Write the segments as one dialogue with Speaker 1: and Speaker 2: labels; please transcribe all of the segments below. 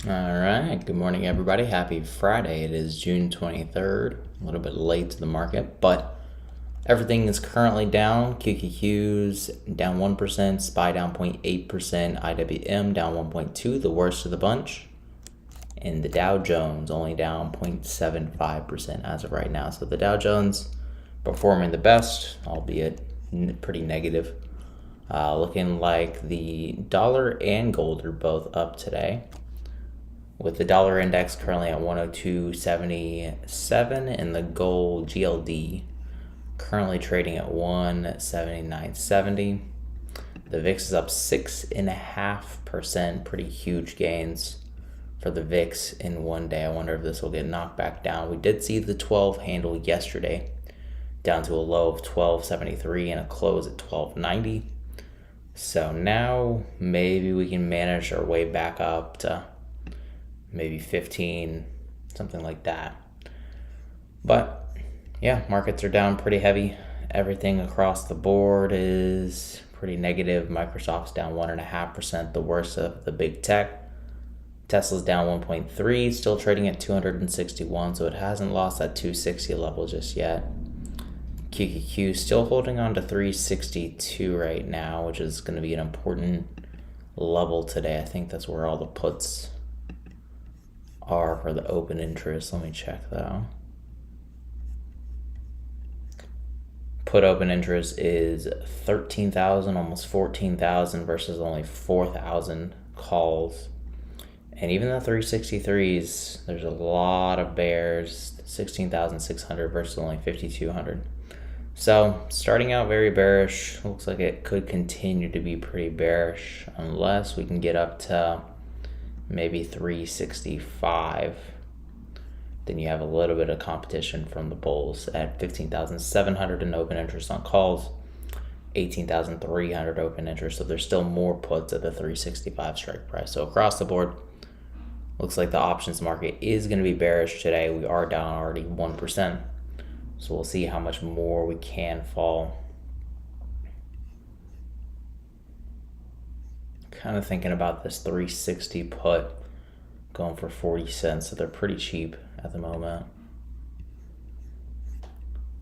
Speaker 1: All right, good morning, everybody. Happy Friday. It is June 23rd. A little bit late to the market, but everything is currently down. QQQ's down 1%, SPY down 0.8%, IWM down 1.2%, the worst of the bunch. And the Dow Jones only down 0.75% as of right now. So the Dow Jones performing the best, albeit pretty negative. Looking like the dollar and gold are both up today, with the dollar index currently at 102.77 and the gold GLD currently trading at 179.70. The VIX is up 6.5%, pretty huge gains for the VIX in one day. I wonder if this will get knocked back down. We did see the 12 handle yesterday down to a low of 12.73 and a close at 12.90. So now maybe we can manage our way back up to maybe 15, something like that. But yeah, markets are down pretty heavy. Everything across the board is pretty negative. Microsoft's down 1.5%, the worst of the big tech. Tesla's down 1.3, still trading at 261, so it hasn't lost that 260 level just yet. QQQ still holding on to 362 right now, which is going to be an important level today. I think that's where all the puts are for the open interest. Let me check though. Put open interest is 13,000, almost 14,000 versus only 4,000 calls. And even the 363s, there's a lot of bears, 16,600 versus only 5,200. So starting out very bearish. Looks like it could continue to be pretty bearish unless we can get up to maybe 365. Then you have a little bit of competition from the bulls at 15,700 in open interest on calls, 18,300 open interest. So there's still more puts at the 365 strike price. So across the board, looks like the options market is going to be bearish today. We are down already 1%. So we'll see how much more we can fall. Kind of thinking about this 360 put going for 40 cents, so they're pretty cheap at the moment.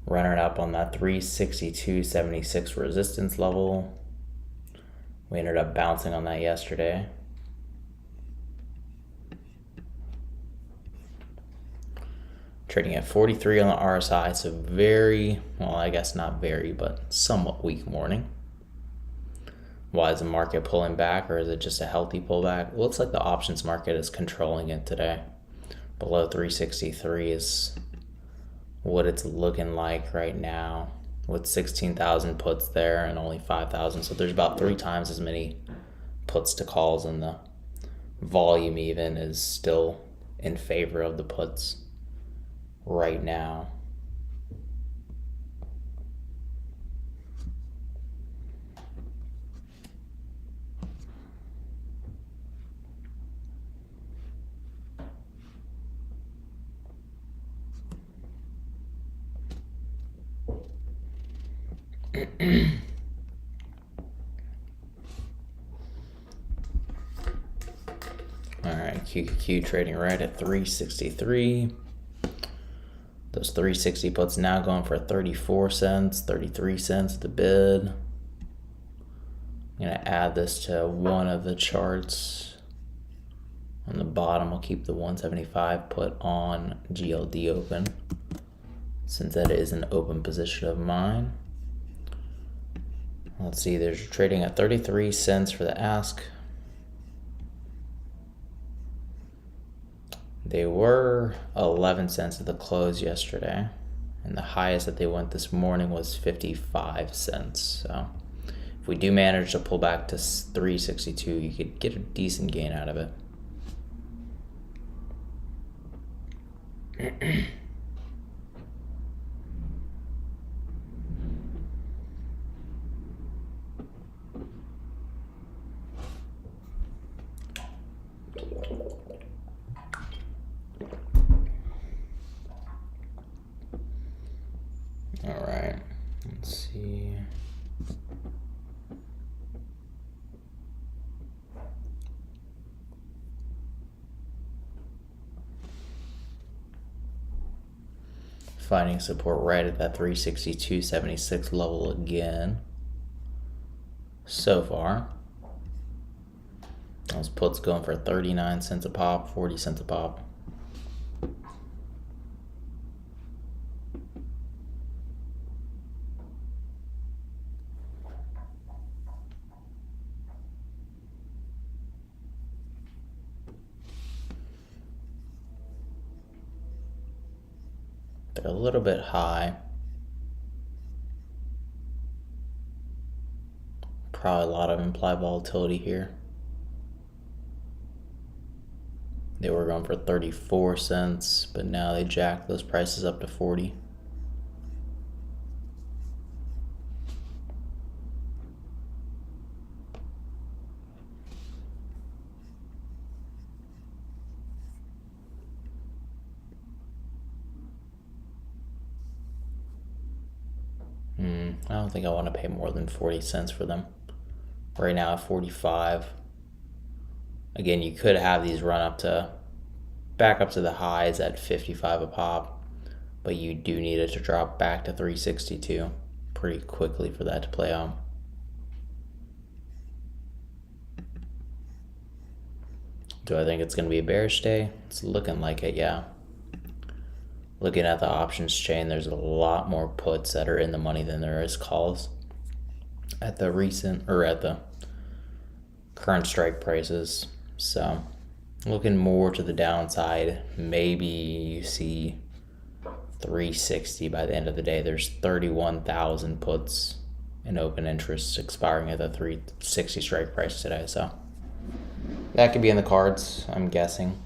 Speaker 1: Running up on that 362.76 resistance level. We ended up bouncing on that yesterday. Trading at 43 on the RSI, so very, well, I guess not very, but somewhat weak morning. Why is the market pulling back, or is it just a healthy pullback? It looks like the options market is controlling it today. Below 363 is what it's looking like right now, with 16,000 puts there and only 5,000. So there's about 3 times as many puts to calls, and the volume even is still in favor of the puts right now. All right, QQQ trading right at 363. Those 360 puts now going for 34 cents, 33 cents the bid. I'm gonna add this to one of the charts. On the bottom, I'll keep the 175 put on GLD open, since that is an open position of mine. Let's see, there's trading at 33 cents for the ask. They were 11 cents at the close yesterday, and the highest that they went this morning was 55 cents. So if we do manage to pull back to 362, you could get a decent gain out of it. All right, let's see. finding support right at that 362.76 level again so far. Those puts going for 39 cents a pop, 40 cents a pop. They're a little bit high. Probably a lot of implied volatility here. They were going for 34 cents, but now they jacked those prices up to 40. I don't think I want to pay more than 40 cents for them. Right now at 45. Again, you could have these run up to back up to the highs at 55 a pop, but you do need it to drop back to 362 pretty quickly for that to play out. Do I think it's going to be a bearish day? It's looking like it, yeah. Looking at the options chain, there's a lot more puts that are in the money than there is calls at the current strike prices. So looking more to the downside. Maybe you see 360 by the end of the day. There's 31,000 puts in open interest expiring at the 360 strike price today. So that could be in the cards, I'm guessing.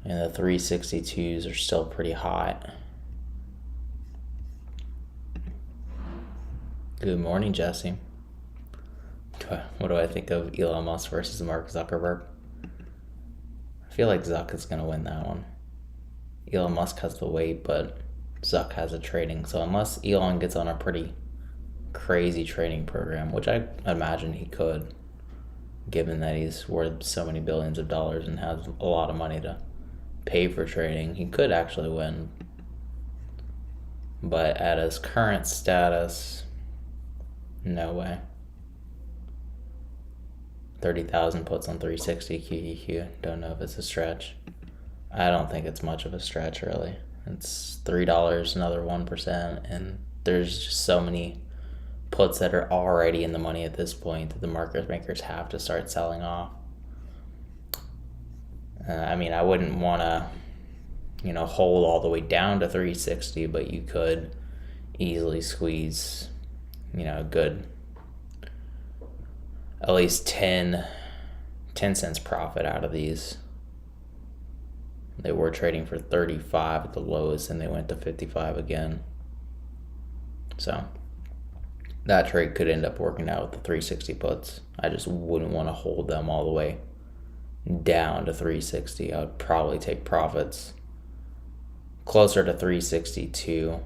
Speaker 1: And the 362s are still pretty hot. Good morning, Jesse. What do I think of Elon Musk versus Mark Zuckerberg? I feel like Zuck is going to win that one. Elon Musk has the weight, but Zuck has the trading. So unless Elon gets on a pretty crazy trading program, which I imagine he could, given that he's worth so many billions of dollars and has a lot of money to pay for trading, he could actually win. But at his current status, no way. 30,000 puts on 360 QQQ. Don't know if it's a stretch. I don't think it's much of a stretch, really. It's $3, another 1%, and there's just so many puts that are already in the money at this point that the market makers have to start selling off. I mean, I wouldn't want to, hold all the way down to 360, but you could easily squeeze, a good, at least 10 cents profit out of these. They were trading for 35 at the lowest, and they went to 55 again. So that trade could end up working out with the 360 puts. I just wouldn't want to hold them all the way down to 360. I would probably take profits closer to 362.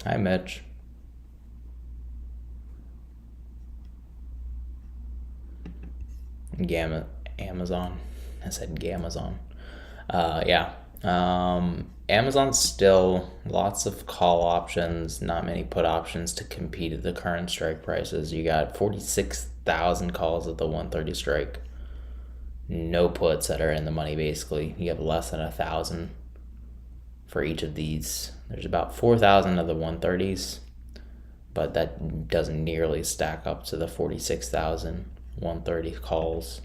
Speaker 1: Hi, Mitch. Amazon. I said Gamazon. Yeah. Amazon still lots of call options, not many put options to compete at the current strike prices. You got 46,000 calls at the 130 strike. No puts that are in the money, basically. You have less than 1,000 for each of these. There's about 4,000 of the 130s, but that doesn't nearly stack up to the 46,000 130 calls.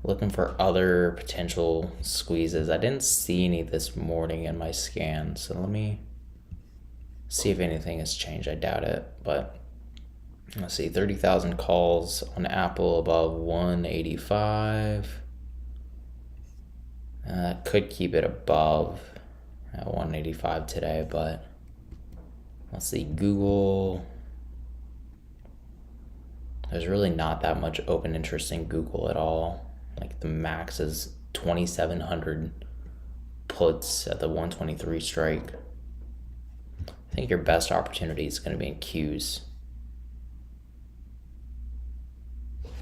Speaker 1: Looking for other potential squeezes. I didn't see any this morning in my scan, so let me see if anything has changed. I doubt it, but let's see. 30,000 calls on Apple above 185. Could keep it above at 185 today, but let's see. Google. There's really not that much open interest in Google at all. Like the max is 2,700 puts at the 123 strike. I think your best opportunity is going to be in Qs.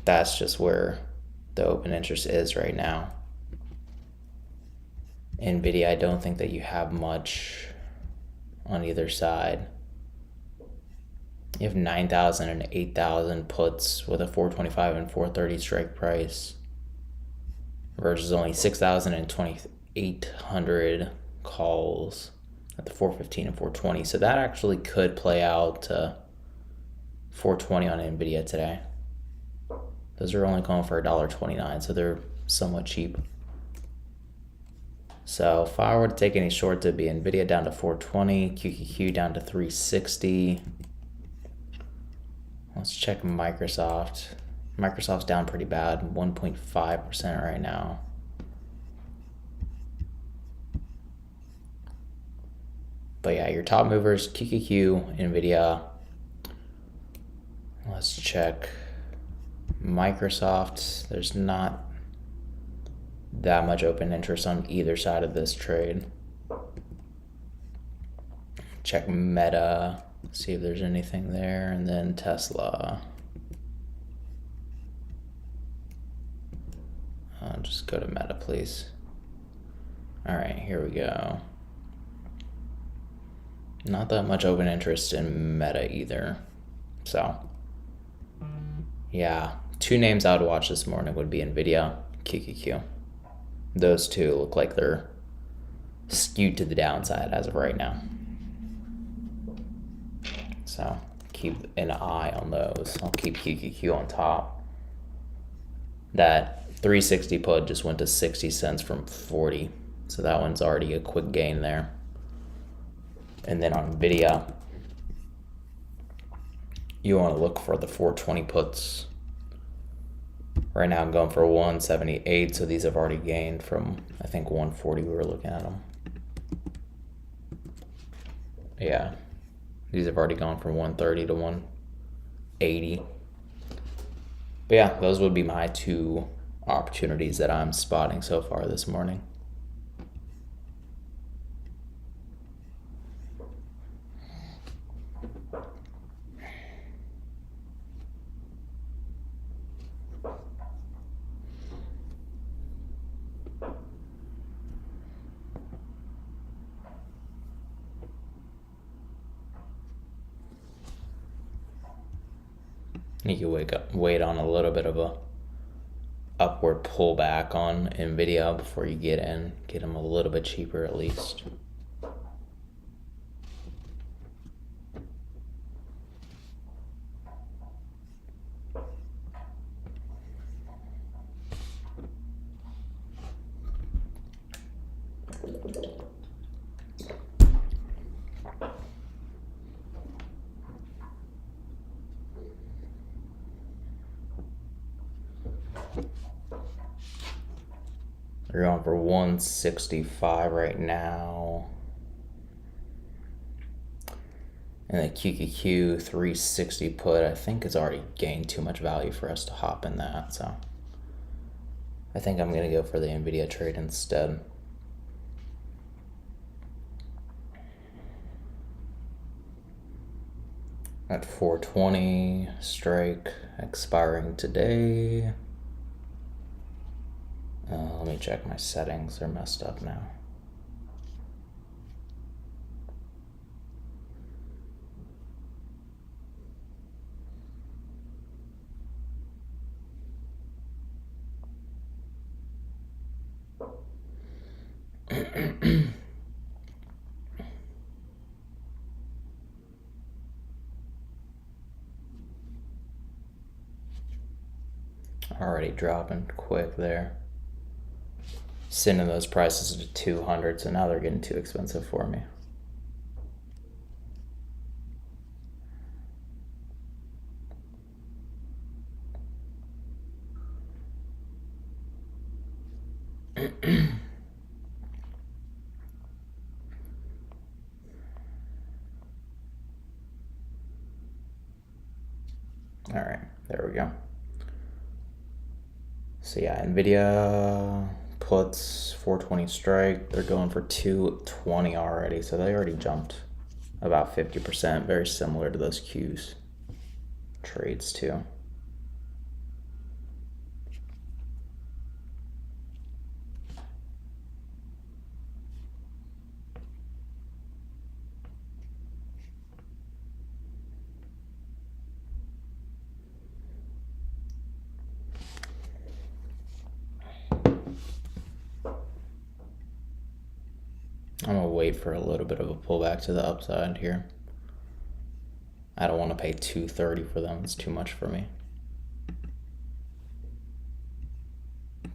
Speaker 1: that's just where the open interest is right now. Nvidia, I don't think that you have much on either side. You have 9,000 and 8,000 puts with a 425 and 430 strike price versus only 6,000 and 2,800 calls at the 415 and 420. So that actually could play out to 420 on Nvidia today. Those are only going for $1.29, so they're somewhat cheap. So if I were to take any shorts, it'd be Nvidia down to 420, QQQ down to 360. Let's check Microsoft. Microsoft's down pretty bad, 1.5% right now. But yeah, your top movers, QQQ, Nvidia. Let's check Microsoft. There's not that much open interest on either side of this trade. Check Meta, see if there's anything there, and then Tesla. Just go to Meta, please. All right, here we go. Not that much open interest in Meta either. So, yeah, two names I would watch this morning would be Nvidia, QQQ. Those two look like they're skewed to the downside as of right now. So keep an eye on those. I'll keep QQQ on top. That 360 put just went to 60 cents from 40. So that one's already a quick gain there. And then on Nvidia, you want to look for the 420 puts. Right now I'm going for 178, so these have already gained from, I think, 140 we were looking at them. Yeah, these have already gone from 130 to 180. But yeah, those would be my two opportunities that I'm spotting so far this morning. You can wait on a little bit of a upward pullback on Nvidia before you get in. Get them a little bit cheaper at least. We're going for 165 right now. And the QQQ 360 put, I think, has already gained too much value for us to hop in that. So I think I'm going to go for the Nvidia trade instead. At 420, strike expiring today. Let me check my settings. They're messed up now. Already dropping quick there. Sending those prices to 200, so now they're getting too expensive for me. All right, there we go. So yeah, Nvidia puts 420 strike. They're going for 220 already, so they already jumped about 50%. Very similar to those Qs trades too. I'm gonna wait for a little bit of a pullback to the upside here. I don't want to pay $230 for them. It's too much for me.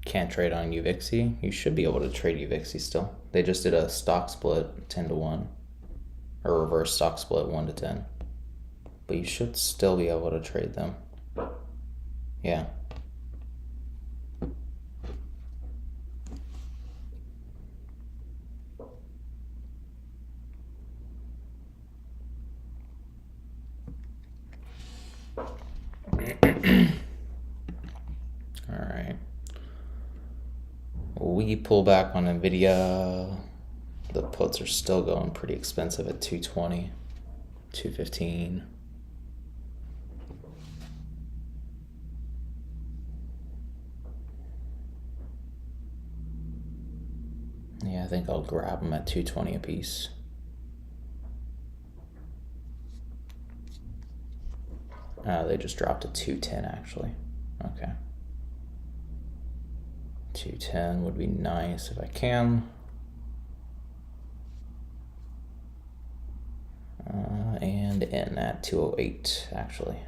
Speaker 1: Can't trade on UVixy. You should be able to trade UVixy still. They just did a stock split 10-1, or reverse stock split 1-10. But you should still be able to trade them. Yeah. All right. We pull back on Nvidia. The puts are still going pretty expensive at 220, 215. Yeah, I think I'll grab them at 220 a piece. They just dropped to 210 actually. Okay. 210 would be nice if I can. And in at 208 actually.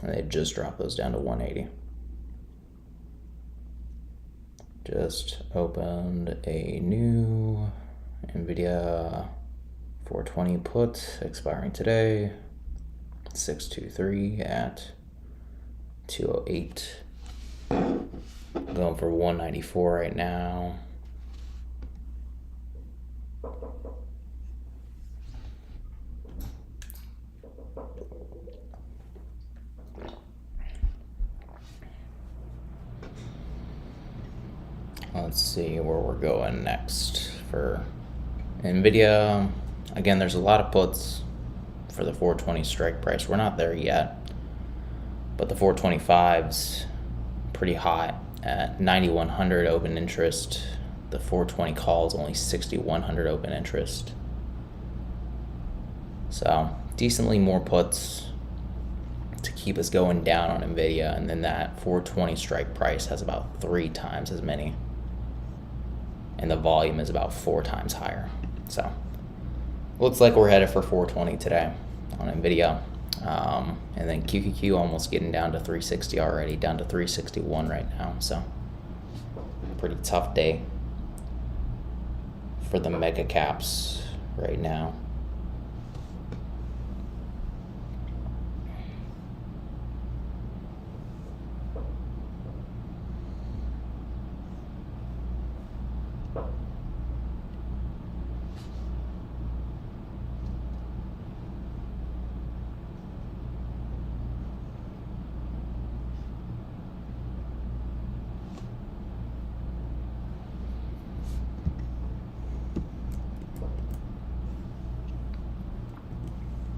Speaker 1: And they just dropped those down to 180. Just opened a new Nvidia 420 put expiring today, 623 at 208. Going for 194 right now. Let's see where we're going next for Nvidia. Again, there's a lot of puts for the 420 strike price. We're not there yet, but the 425's pretty hot at 9,100 open interest. The 420 call is only 6,100 open interest. So decently more puts to keep us going down on Nvidia, and then that 420 strike price has about 3 times as many, and the volume is about 4 times higher. So looks like we're headed for 420 today on Nvidia. And then QQQ almost getting down to 360 already, down to 361 right now. So pretty tough day for the mega caps right now.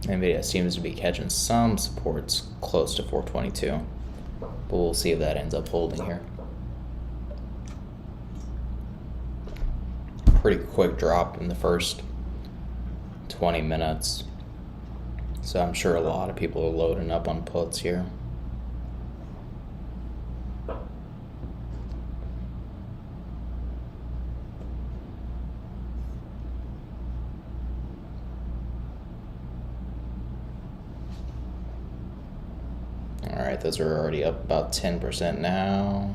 Speaker 1: Nvidia seems to be catching some supports close to 422, but we'll see if that ends up holding here. Pretty quick drop in the first 20 minutes, so I'm sure a lot of people are loading up on puts here. Alright, those are already up about 10% now.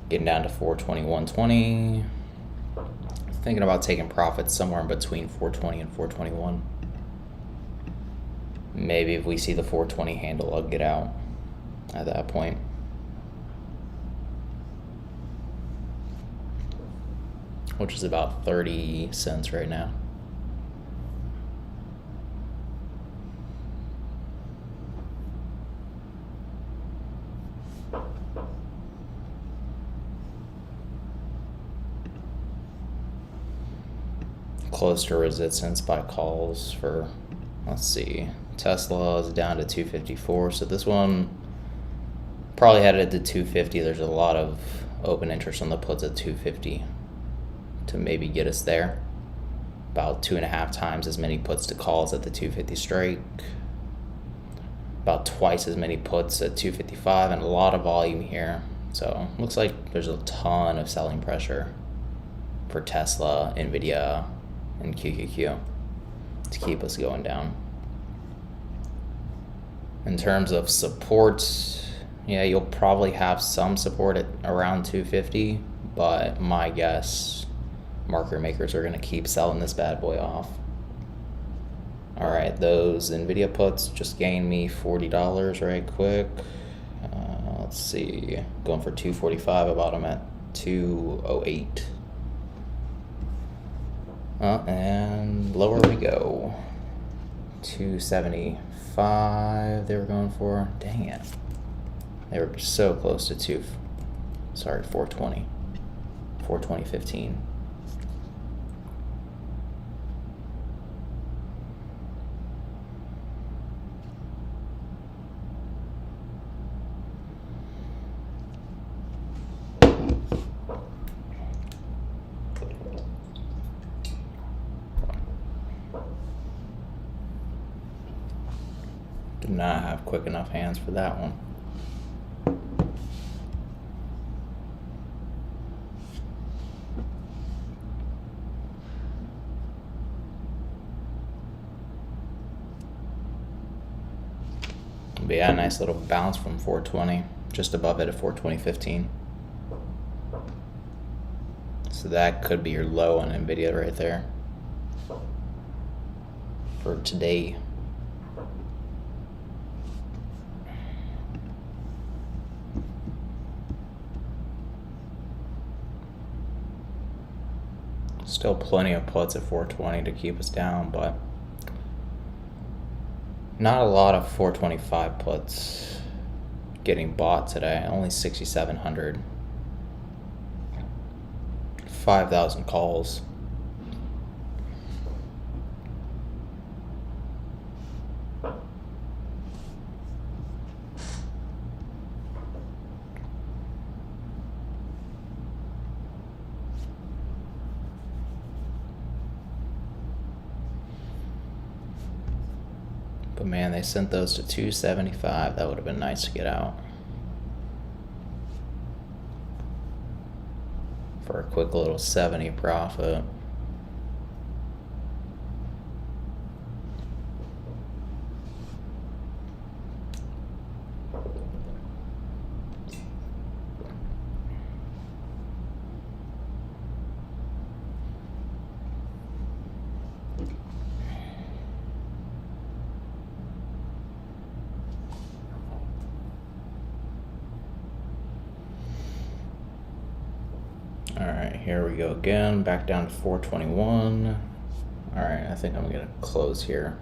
Speaker 1: Getting down to 421.20. Thinking about taking profits somewhere in between 420 and 421. Maybe if we see the 420 handle, I'll get out at that point. Which is about 30 cents right now. Close to resistance by calls for, let's see, Tesla is down to 254, so this one probably headed to 250. There's a lot of open interest on the puts at 250 to maybe get us there. about 2.5 times as many puts to calls at the 250 strike, about twice as many puts at 255, and a lot of volume here. So looks like there's a ton of selling pressure for Tesla, Nvidia, and QQQ to keep us going down. In terms of support, yeah, you'll probably have some support at around 250, but my guess, market makers are going to keep selling this bad boy off. All right, those Nvidia puts just gained me $40 right quick. Let's see, going for 245. About them at 208. And lower we go. 275 they were going for. Dang it. They were so close to 420. 420.15. Did not have quick enough hands for that one. But yeah, nice little bounce from 420, just above it at 420.15. So that could be your low on Nvidia right there for today. Still plenty of puts at 420 to keep us down, but not a lot of 425 puts getting bought today. Only 6,700. 5,000 calls. But man, they sent those to 275. That would have been nice to get out for a quick little 70 profit. All right, here we go again, back down to 421. All right, I think I'm gonna close here.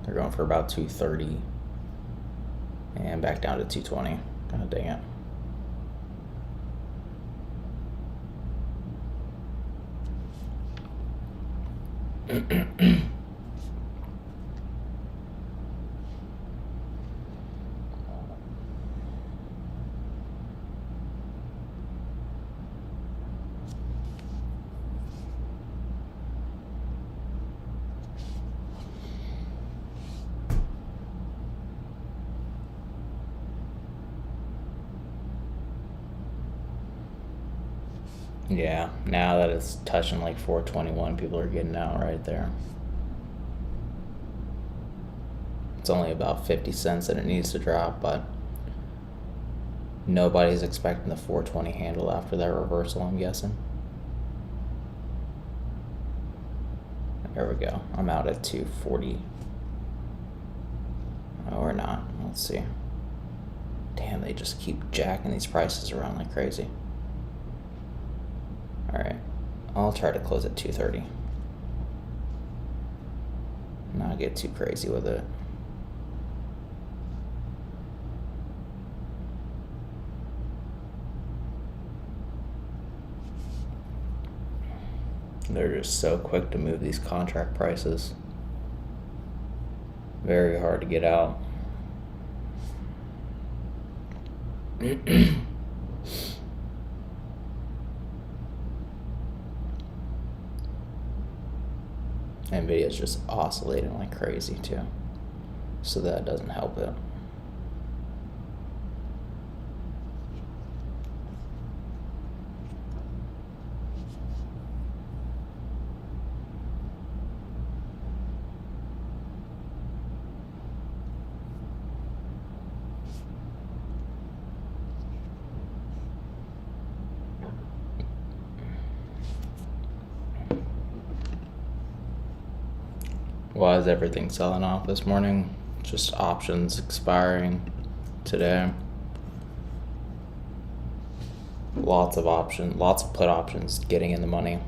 Speaker 1: They're going for about 230 and back down to 220. God dang it. Yeah, now that it's touching like 421, people are getting out right there. It's only about 50 cents that it needs to drop, but nobody's expecting the 420 handle after that reversal, I'm guessing. There we go. I'm out at 240. Oh, or not. Let's see. Damn, they just keep jacking these prices around like crazy. Alright, I'll try to close at 230. Not get too crazy with it. They're just so quick to move these contract prices. Very hard to get out. Nvidia's just oscillating like crazy too, so that doesn't help it. Why is everything selling off this morning? Just options expiring today. Lots of put options getting in the money.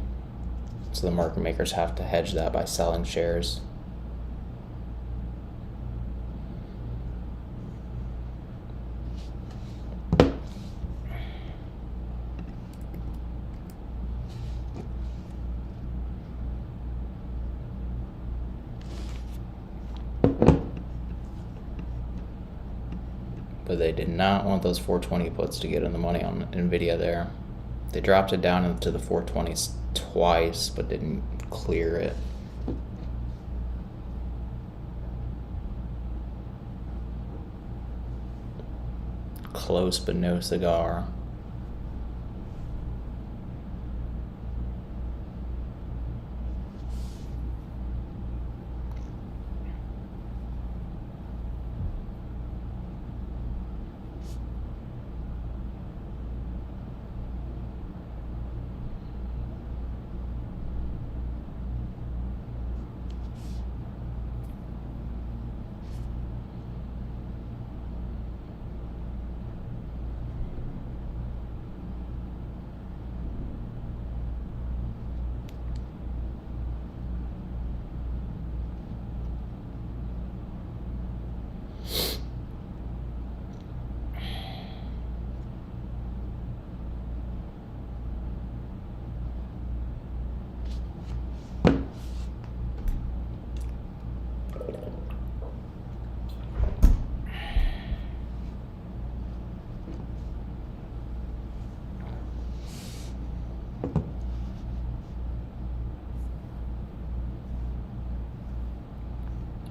Speaker 1: So the market makers have to hedge that by selling shares. But they did not want those 420 puts to get in the money on Nvidia there. They dropped it down into the 420s twice, but didn't clear it. Close but no cigar.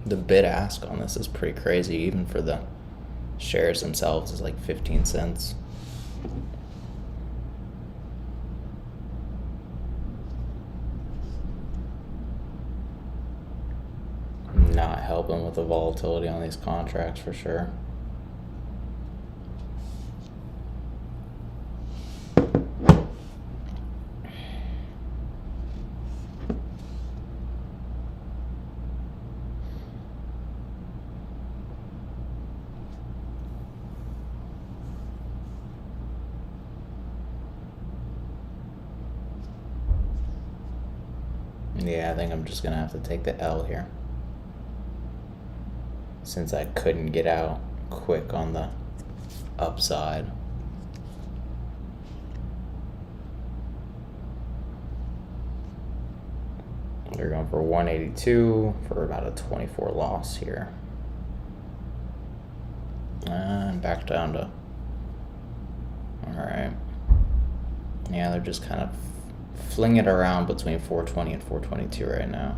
Speaker 1: The bid ask on this is pretty crazy, even for the shares themselves is like 15 cents. Not helping with the volatility on these contracts for sure. Yeah, I think I'm just gonna have to take the L here, since I couldn't get out quick on the upside. We're going for 182 for about a 24 loss here. And back down to, all right. Yeah, they're just kind of fling it around between 420 and 422 right now.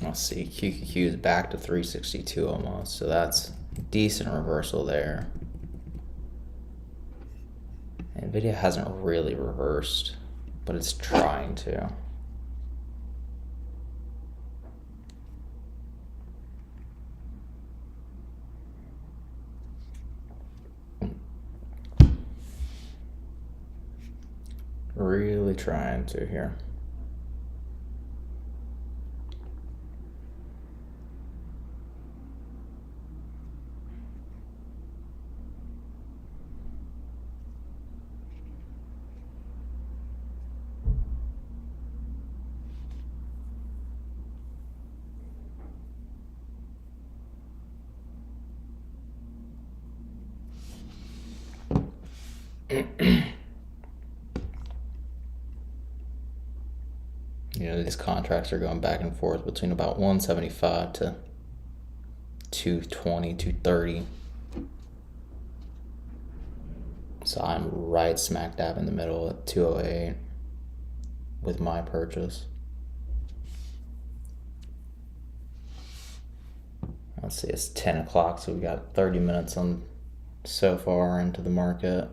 Speaker 1: Let's see, QQQ is back to 362 almost, so that's a decent reversal there. Nvidia hasn't really reversed, but it's trying to. Really trying to here. Yeah, these contracts are going back and forth between about 175 to 220, 230. So I'm right smack dab in the middle at 208 with my purchase. Let's see, it's 10 o'clock, so we got 30 minutes on so far into the market.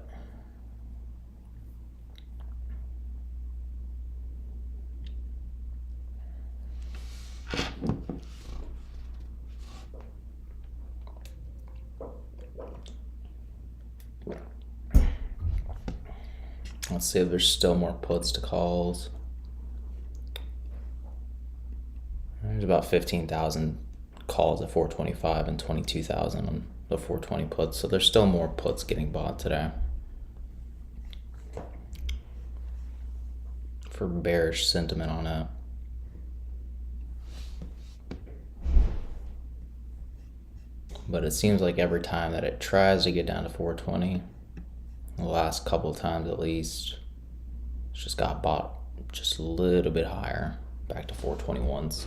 Speaker 1: Let's see if there's still more puts to calls. There's about 15,000 calls at 425 and 22,000 on the 420 puts, so there's still more puts getting bought today for bearish sentiment on it. But it seems like every time that it tries to get down to 420, the last couple of times at least, it's just got bought just a little bit higher, back to 421s.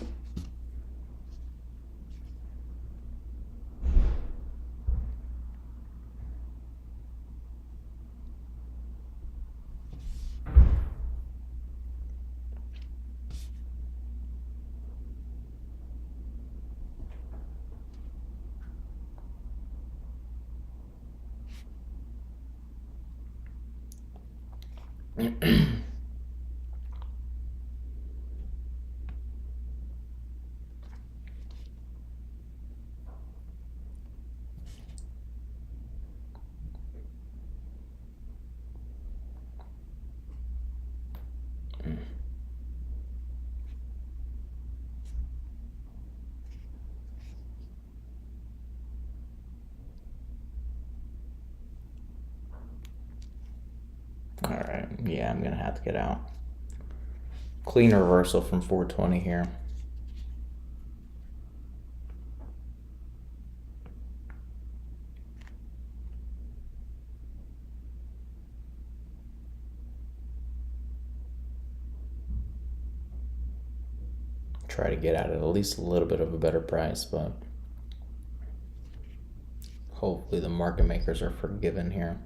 Speaker 1: All right, yeah, I'm gonna have to get out. Clean reversal from 420 here. Try to get out at least a little bit of a better price, but hopefully the market makers are forgiven here.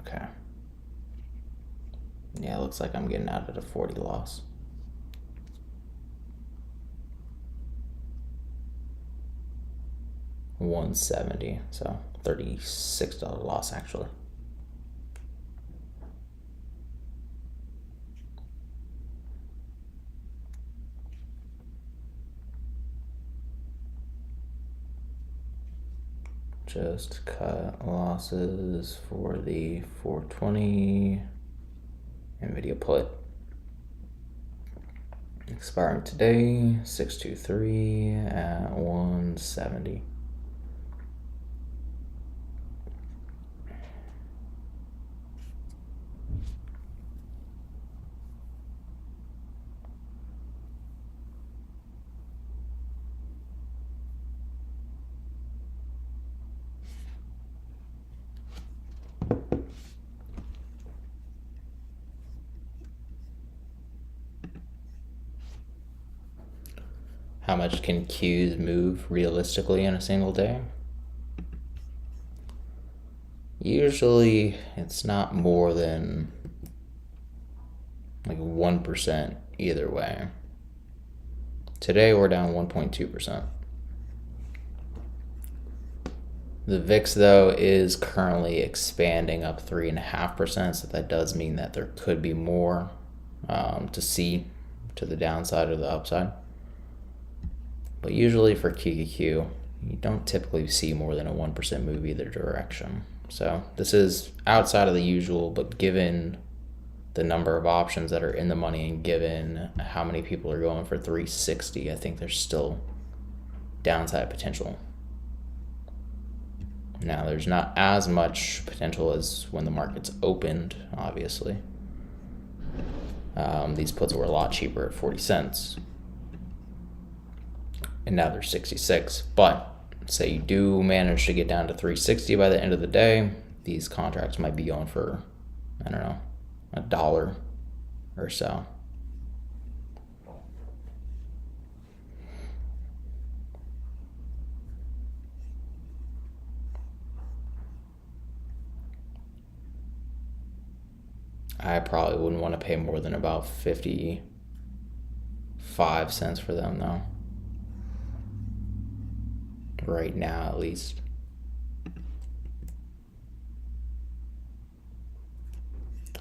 Speaker 1: Okay. Yeah, it looks like I'm getting out at a 40 loss. $170, so $36 loss actually. Just cut losses for the 420 Nvidia put. Expiring today, 623 at 170. How much can Qs move realistically in a single day? Usually it's not more than like 1% either way. Today we're down 1.2%. The VIX though is currently expanding up 3.5%, so that does mean that there could be more to see to the downside or the upside. But usually for QQQ, you don't typically see more than a 1% move either direction. So this is outside of the usual, but given the number of options that are in the money and given how many people are going for 360, I think there's still downside potential. Now, there's not as much potential as when the market's opened, obviously. These puts were a lot cheaper at 40 cents. And now they're 66, but say you do manage to get down to 360 by the end of the day, these contracts might be going for, I don't know, $1 or so. I probably wouldn't want to pay more than about 55 cents for them though. Right now at least.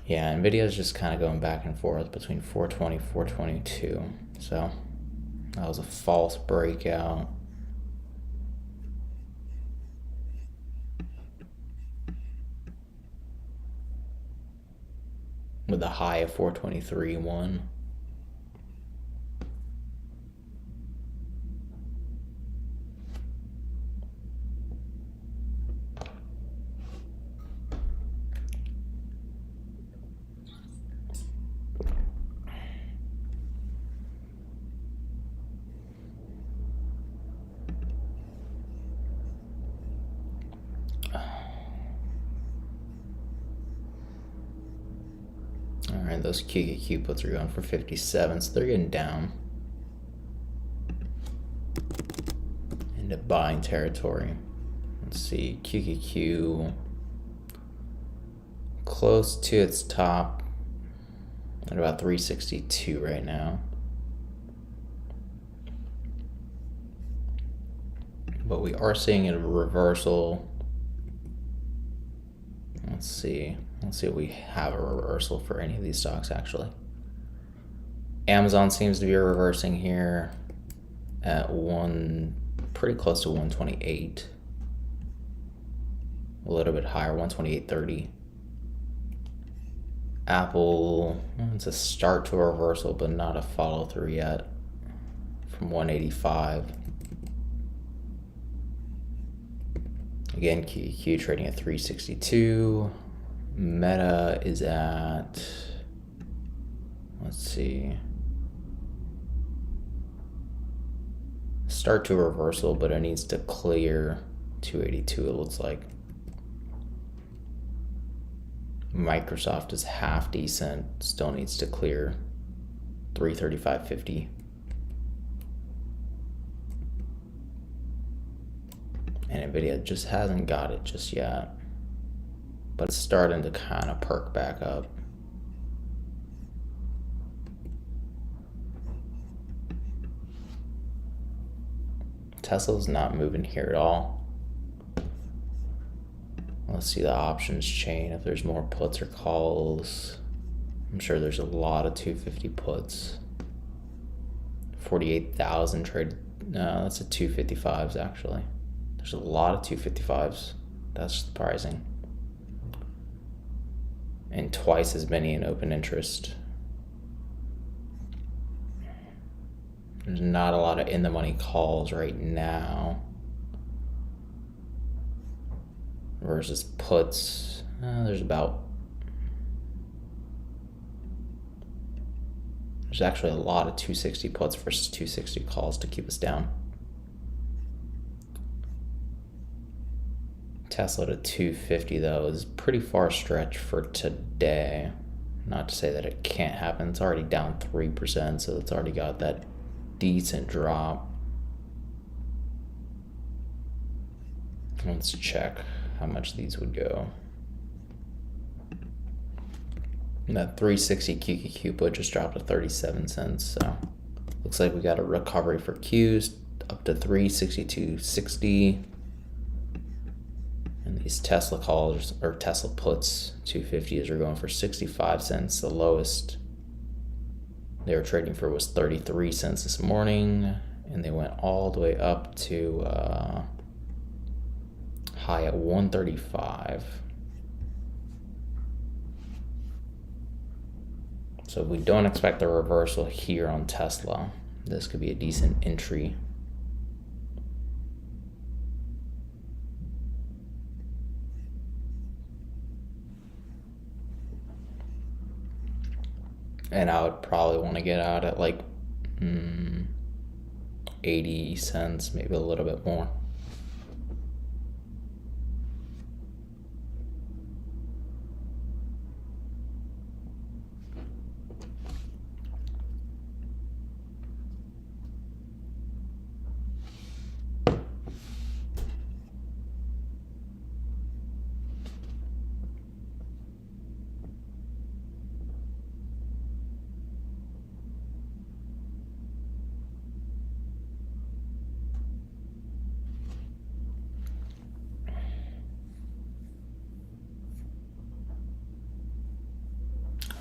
Speaker 1: Yeah, Nvidia is just kind of going back and forth between 420, 422. So that was a false breakout. With a high of 423.1. Alright, those QQQ puts are going for 57, so they're getting down into buying territory. Let's see, QQQ close to its top at about 362 right now. But we are seeing a reversal. Let's see if we have a reversal for any of these stocks actually. Amazon seems to be reversing here at pretty close to 128. A little bit higher, 128.30. Apple, it's a start to a reversal, but not a follow through yet from 185. Again, QQQ trading at 362. Meta is at, let's see, start to a reversal, but it needs to clear 282, it looks like. Microsoft is half decent, still needs to clear 335.50. And Nvidia just hasn't got it just yet, but it's starting to kind of perk back up. Tesla's not moving here at all. Let's see the options chain, if there's more puts or calls. I'm sure there's a lot of 250 puts. 48,000 trade, no, that's a 255s actually. There's a lot of 255s, that's surprising. And twice as many in open interest. There's not a lot of in the money calls right now. Versus puts, there's actually a lot of 260 puts versus 260 calls to keep us down. Tesla to 250 though is pretty far stretch for today. Not to say that it can't happen. It's already down 3%, so it's already got that decent drop. Let's check how much these would go. And that 360 QQQ put just dropped to 37 cents, so looks like we got a recovery for Qs up to 362.60. And these Tesla calls, or Tesla puts, 250s are going for 65 cents. The lowest they were trading for was 33 cents this morning, and they went all the way up to high at 135. So we don't expect a reversal here on Tesla. This could be a decent entry. And I would probably want to get out at like 80 cents, maybe a little bit more.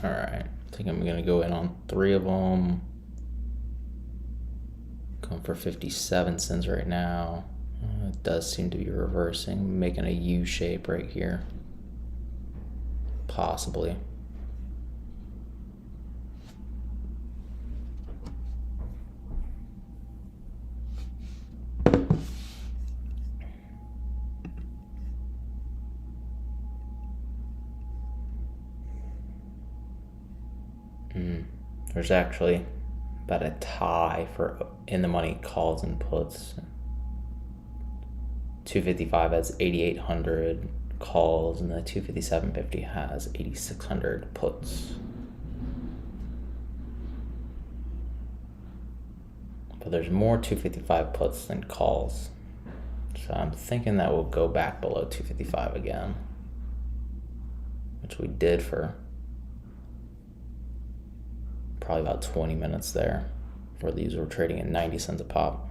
Speaker 1: All right, I think I'm gonna go in on 3 of them. Going for 57 cents right now. It does seem to be reversing, making a U shape right here. Possibly. There's actually about a tie for in the money calls and puts. 255 has 8,800 calls, and the 257.50 has 8,600 puts. But there's more 255 puts than calls. So I'm thinking that we'll go back below 255 again, which we did for probably about 20 minutes there, where these were trading at 90 cents a pop.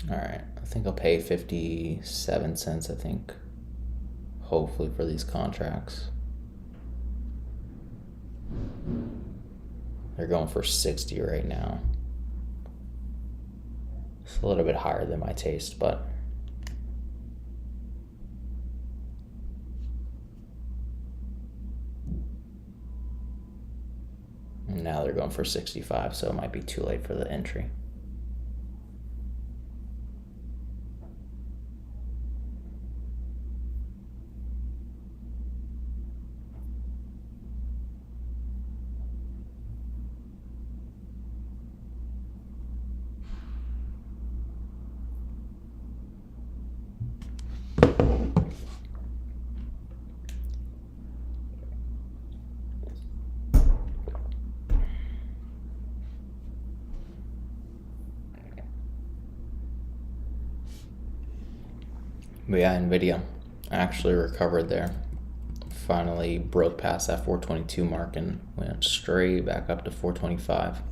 Speaker 1: All right, I think I'll pay 57 cents, I think, hopefully, for these contracts. They're going for 60 right now. It's a little bit higher than my taste, but now they're going for 65, so it might be too late for the entry. But yeah, Nvidia actually recovered there. Finally broke past that 422 mark and went straight back up to 425.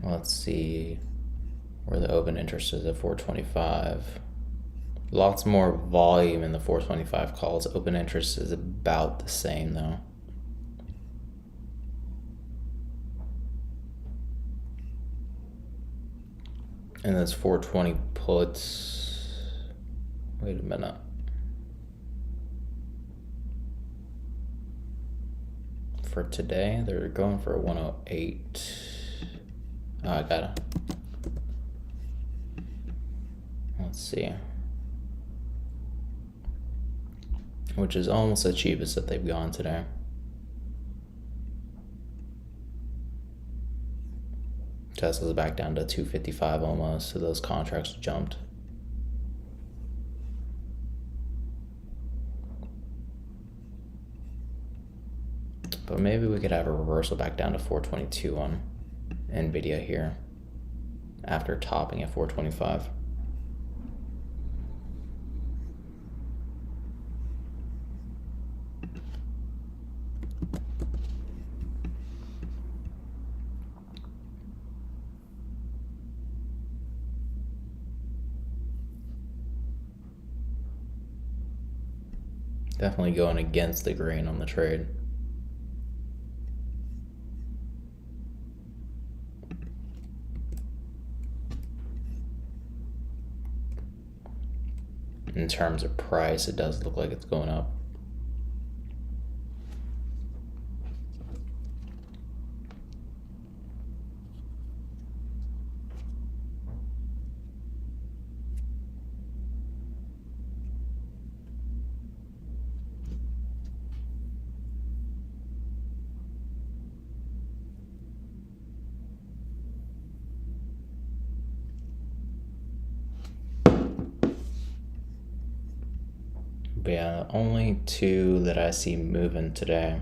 Speaker 1: Let's see where the open interest is at 425. Lots more volume in the 425 calls. Open interest is about the same though. And that's 420 puts. Wait a minute. For today, they're going for 108. Oh, I gotta. Let's see. Which is almost the cheapest that they've gone today. Tesla's back down to 255 almost, so those contracts jumped. But maybe we could have a reversal back down to 422 on Nvidia here after topping at 425. Definitely going against the grain on the trade. In terms of price, it does look like it's going up. But yeah, only two that I see moving today,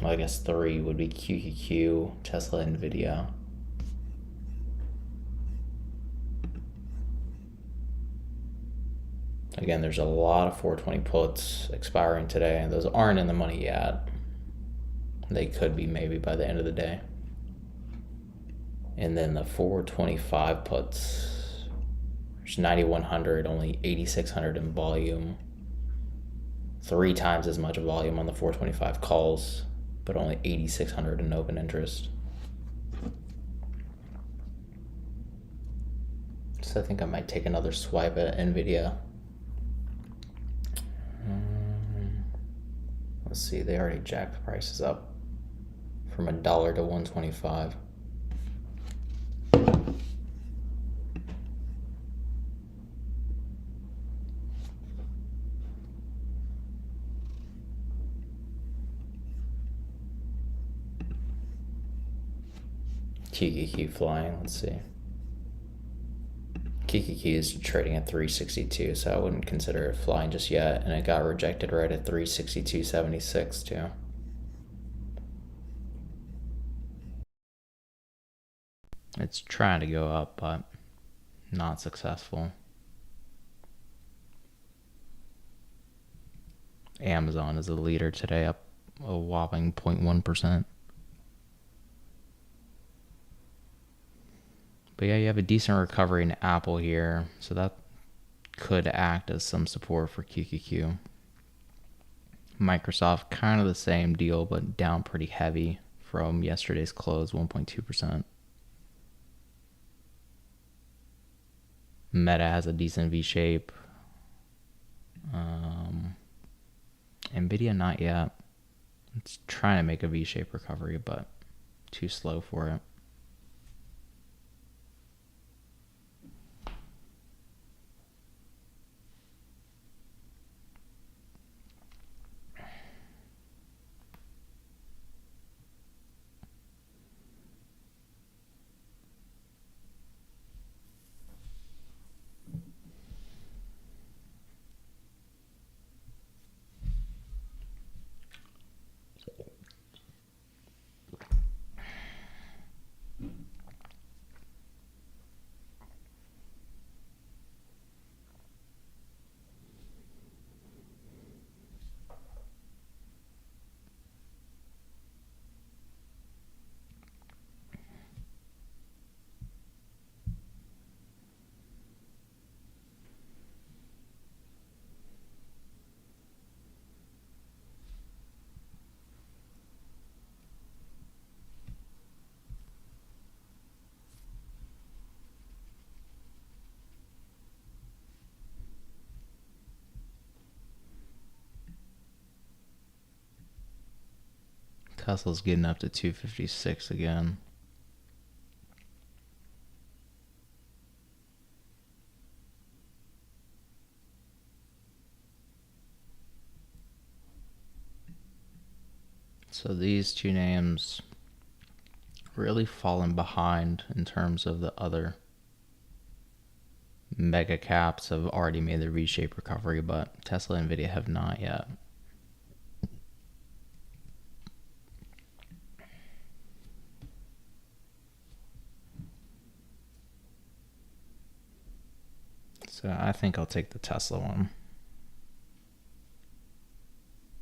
Speaker 1: well, I guess three, would be QQQ, Tesla, Nvidia. Again, there's a lot of 420 puts expiring today, and those aren't in the money yet. They could be maybe by the end of the day. And then the 425 puts, there's 9,100, only 8,600 in volume. 3 times as much volume on the 425 calls, but only 8,600 in open interest. So I think I might take another swipe at Nvidia. Let's see, they already jacked the prices up from $1 to 125. QQQ flying, let's see. QQQ is trading at 362, so I wouldn't consider it flying just yet, and it got rejected right at 362.76 too. It's trying to go up, but not successful. Amazon is the leader today, up a whopping 0.1%. But yeah, you have a decent recovery in Apple here, so that could act as some support for QQQ. Microsoft, kind of the same deal, but down pretty heavy from yesterday's close, 1.2%. Meta has a decent V-shape. Nvidia, not yet. It's trying to make a V-shape recovery, but too slow for it. Tesla's getting up to 256 again. So these two names really fallen behind in terms of the other mega caps have already made their V-shaped recovery, but Tesla and Nvidia have not yet. So I think I'll take the Tesla one.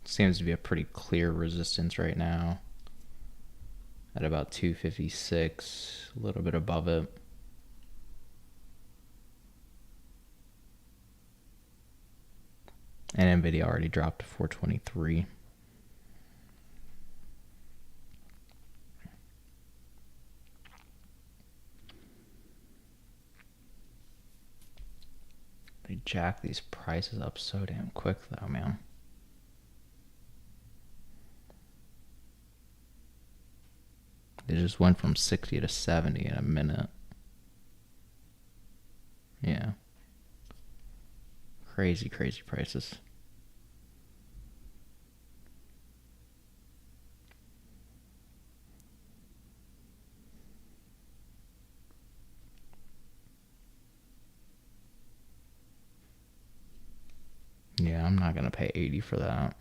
Speaker 1: Seems to be a pretty clear resistance right now at about 256, a little bit above it. And Nvidia already dropped to 423. They jack these prices up so damn quick though, man. They just went from 60 to 70 in a minute. Yeah. Crazy, crazy prices. Yeah, I'm not gonna pay 80 for that.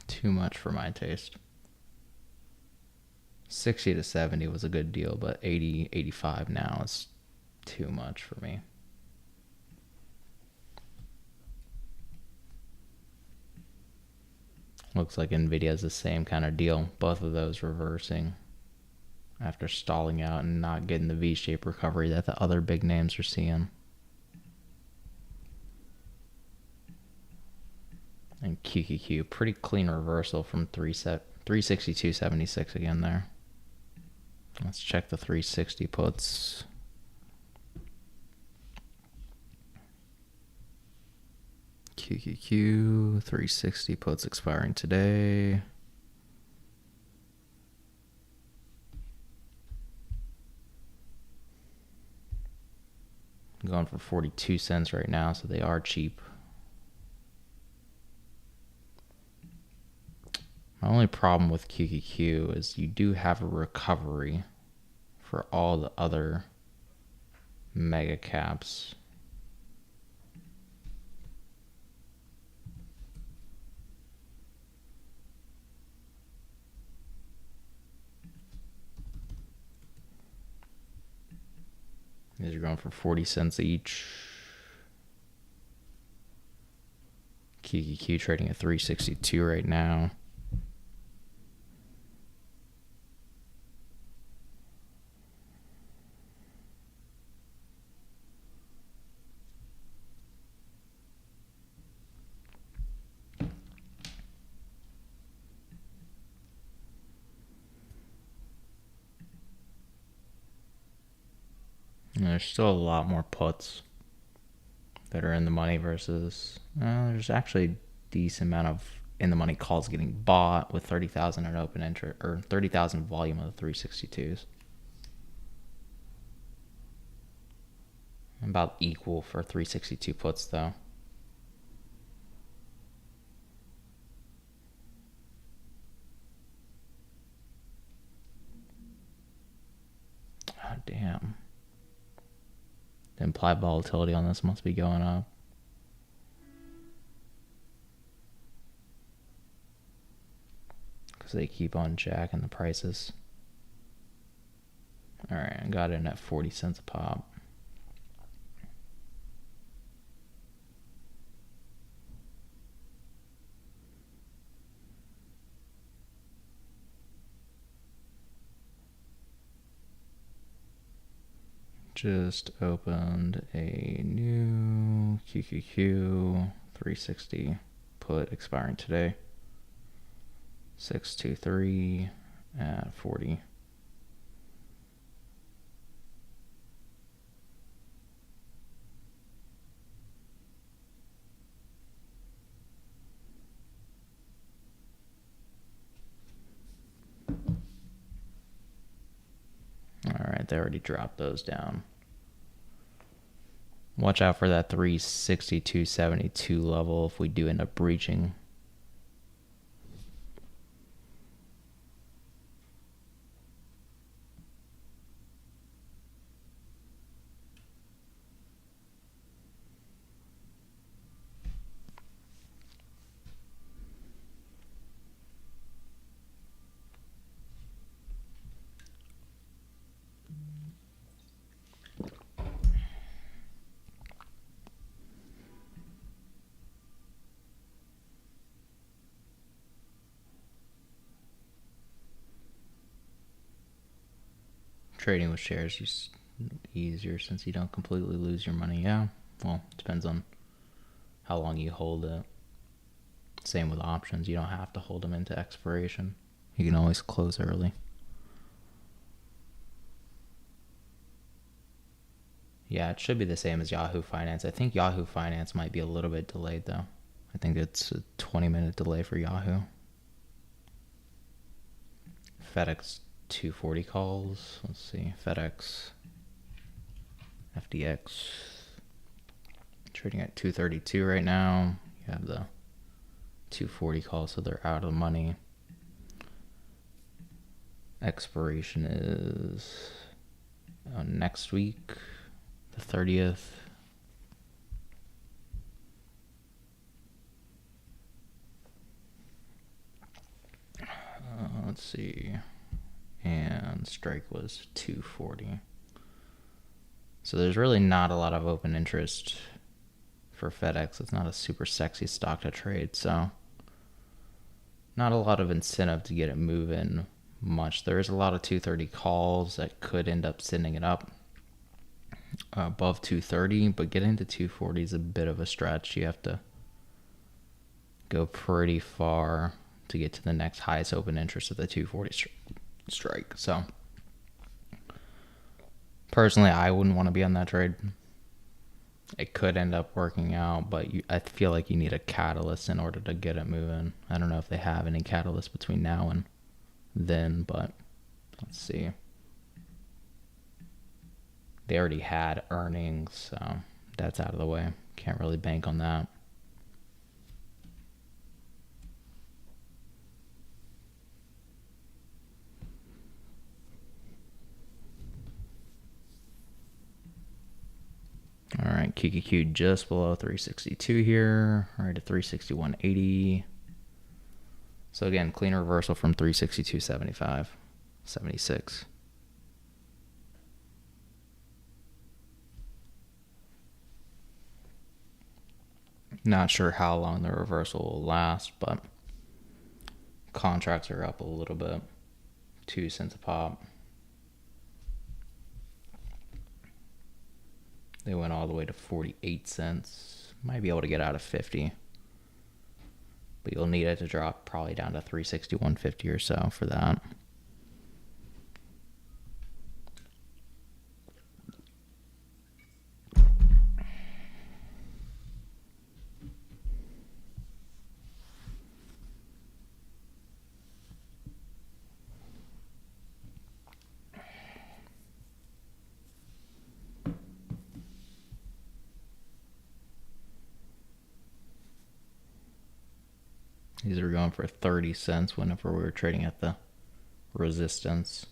Speaker 1: Too much for my taste. 60 to 70 was a good deal, but 80, 85 now is too much for me. Looks like Nvidia is the same kind of deal. Both of those reversing after stalling out and not getting the V-shaped recovery that the other big names are seeing. And QQQ, pretty clean reversal from 362.76 again there. Let's check the 360 puts. QQQ, 360 puts expiring today. Going for 42 cents right now, so they are cheap. My only problem with QQQ is you do have a recovery for all the other mega caps. These are going for 40 cents each. QQQ trading at 362 right now. And there's still a lot more puts that are in the money versus there's actually a decent amount of in the money calls getting bought with 30,000 in open interest or 30,000 volume of the 362s. About equal for 362 puts though. Oh, damn. The implied volatility on this must be going up. Because they keep on jacking the prices. Alright, I got in at 40 cents a pop. Just opened a new QQQ 360 put expiring today. 623 at 40. Alright, they already dropped those down. Watch out for that 362.72 level if we do end up breaching. Trading with shares is easier since you don't completely lose your money. Yeah, well, it depends on how long you hold it. Same with options. You don't have to hold them into expiration. You can always close early. Yeah, it should be the same as Yahoo Finance. I think Yahoo Finance might be a little bit delayed though. I think it's a 20-minute delay for Yahoo. FedEx 240 calls. Let's see. FedEx, FDX, trading at 232 right now. You have the 240 calls, so they're out of the money. Expiration is next week, the 30th. Let's see. And strike was 240. So there's really not a lot of open interest for FedEx. It's not a super sexy stock to trade, so not a lot of incentive to get it moving much. There is a lot of 230 calls that could end up sending it up above 230, but getting to 240 is a bit of a stretch. You have to go pretty far to get to the next highest open interest of the 240 strike. So personally, I wouldn't want to be on that trade. It could end up working out, but I feel like you need a catalyst in order to get it moving. I don't know if they have any catalyst between now and then, but let's see. They already had earnings, so that's out of the way. Can't really bank on that. All right, QQQ just below 362 here, right at 361.80. So again, clean reversal from 362.75, 76. Not sure how long the reversal will last, but contracts are up a little bit, 2 cents a pop. They went all the way to 48 cents. Might be able to get out of 50. But you'll need it to drop probably down to 361.50 or so for that. These are going for 30 cents whenever we were trading at the resistance.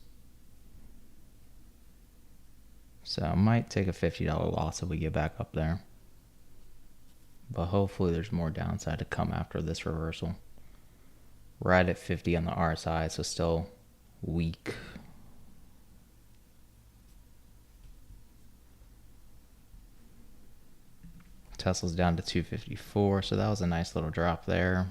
Speaker 1: So I might take a $50 loss if we get back up there. But hopefully there's more downside to come after this reversal. Right at 50 on the RSI, so still weak. Tesla's down to 254, so that was a nice little drop there.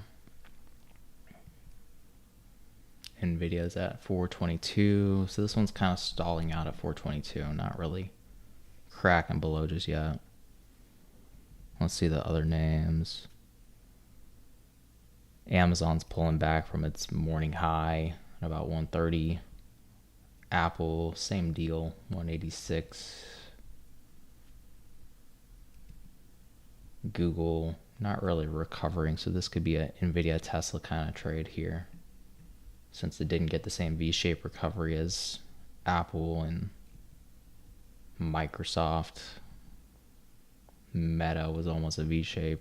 Speaker 1: Nvidia's at 422, so this one's kind of stalling out at 422, not really cracking below just yet. Let's see the other names. Amazon's pulling back from its morning high at about 130. Apple, same deal, 186. Google, not really recovering, so this could be a Nvidia Tesla kind of trade here, since it didn't get the same V-shaped recovery as Apple and Microsoft. Meta was almost a V-shape.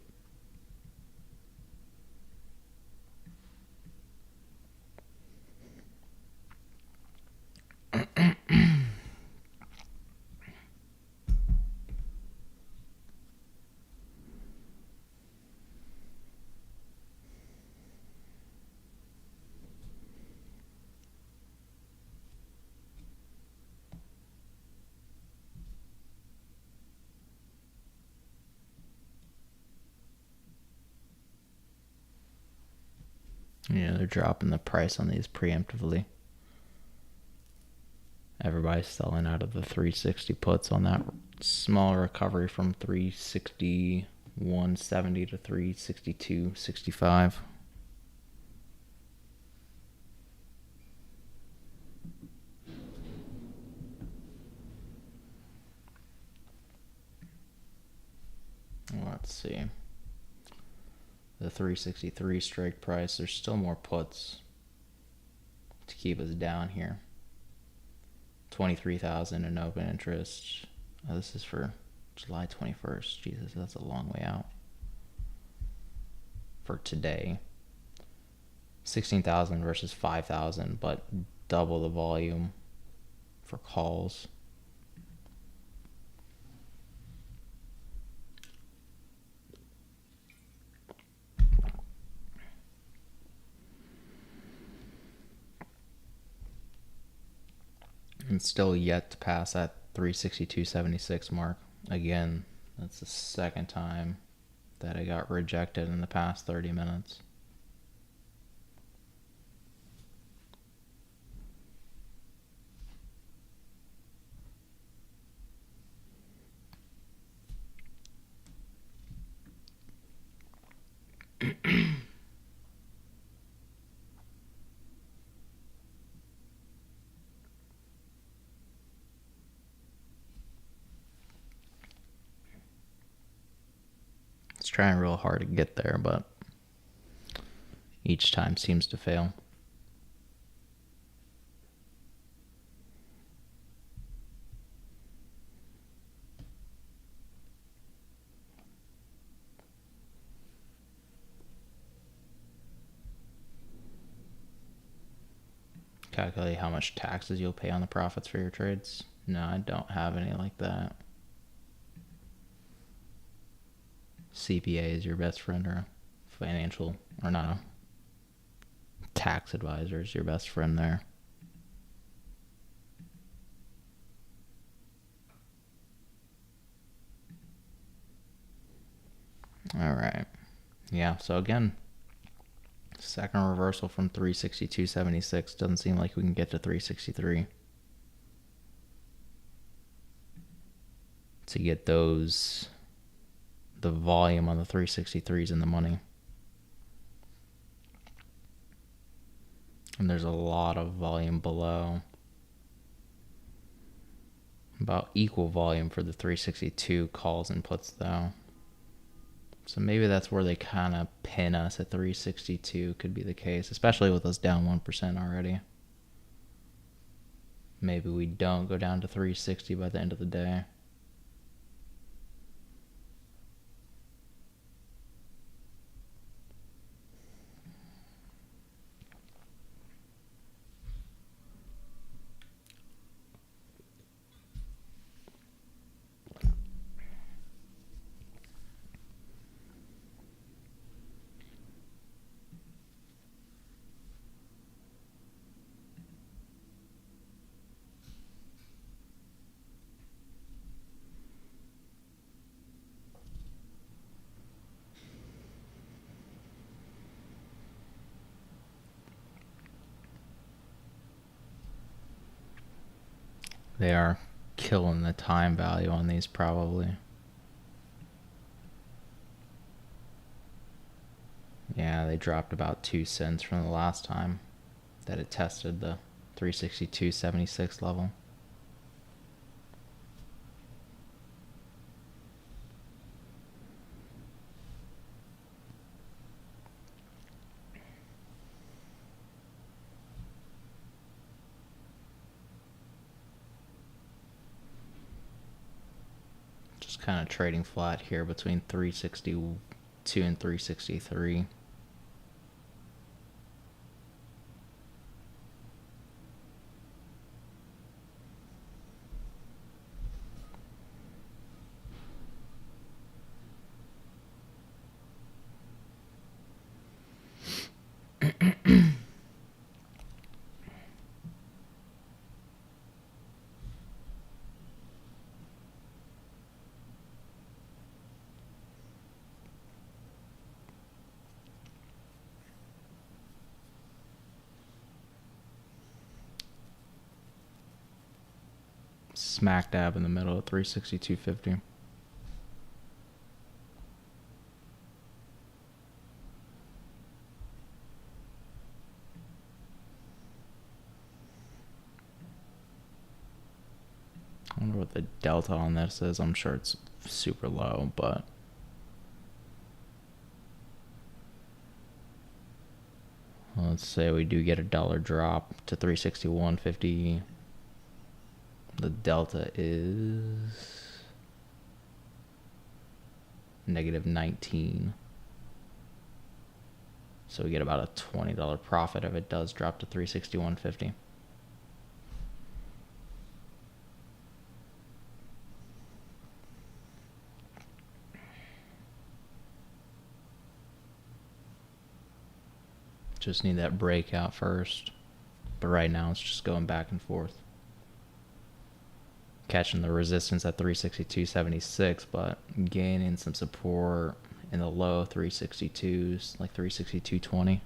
Speaker 1: Yeah, they're dropping the price on these preemptively. Everybody's selling out of the 360 puts on that small recovery from 361.70 to 362.65. Let's see. The 363 strike price, there's still more puts to keep us down here. 23,000 in open interest. Oh, this is for July 21st. Jesus, that's a long way out. For today. 16,000 versus 5,000, but double the volume for calls. And still yet to pass that 362.76 mark. Again, that's the second time that it got rejected in the past 30 minutes. It's trying real hard to get there, but each time seems to fail. Calculate how much taxes you'll pay on the profits for your trades. No, I don't have any like that. CPA is your best friend, or financial, or not, a tax advisor is your best friend there. All right. Yeah, so again, second reversal from 362.76. Doesn't seem like we can get to 363. To get those, the volume on the 363s in the money. And there's a lot of volume below. About equal volume for the 362 calls and puts though. So maybe that's where they kind of pin us at 362 could be the case, especially with us down 1% already. Maybe we don't go down to 360 by the end of the day. They are killing the time value on these probably. Yeah, they dropped about 2 cents from the last time that it tested the 362.76 level. Just kind of trading flat here between 362 and 363. Smack dab in the middle of 362.50. I wonder what the delta on this is. I'm sure it's super low, but let's say we do get a $1 drop to 361.50. The delta is -19. So we get about a $20 profit if it does drop to 361.50. Just need that breakout first. But right now it's just going back and forth. Catching the resistance at 362.76, but gaining some support in the low 362s, like 362.20.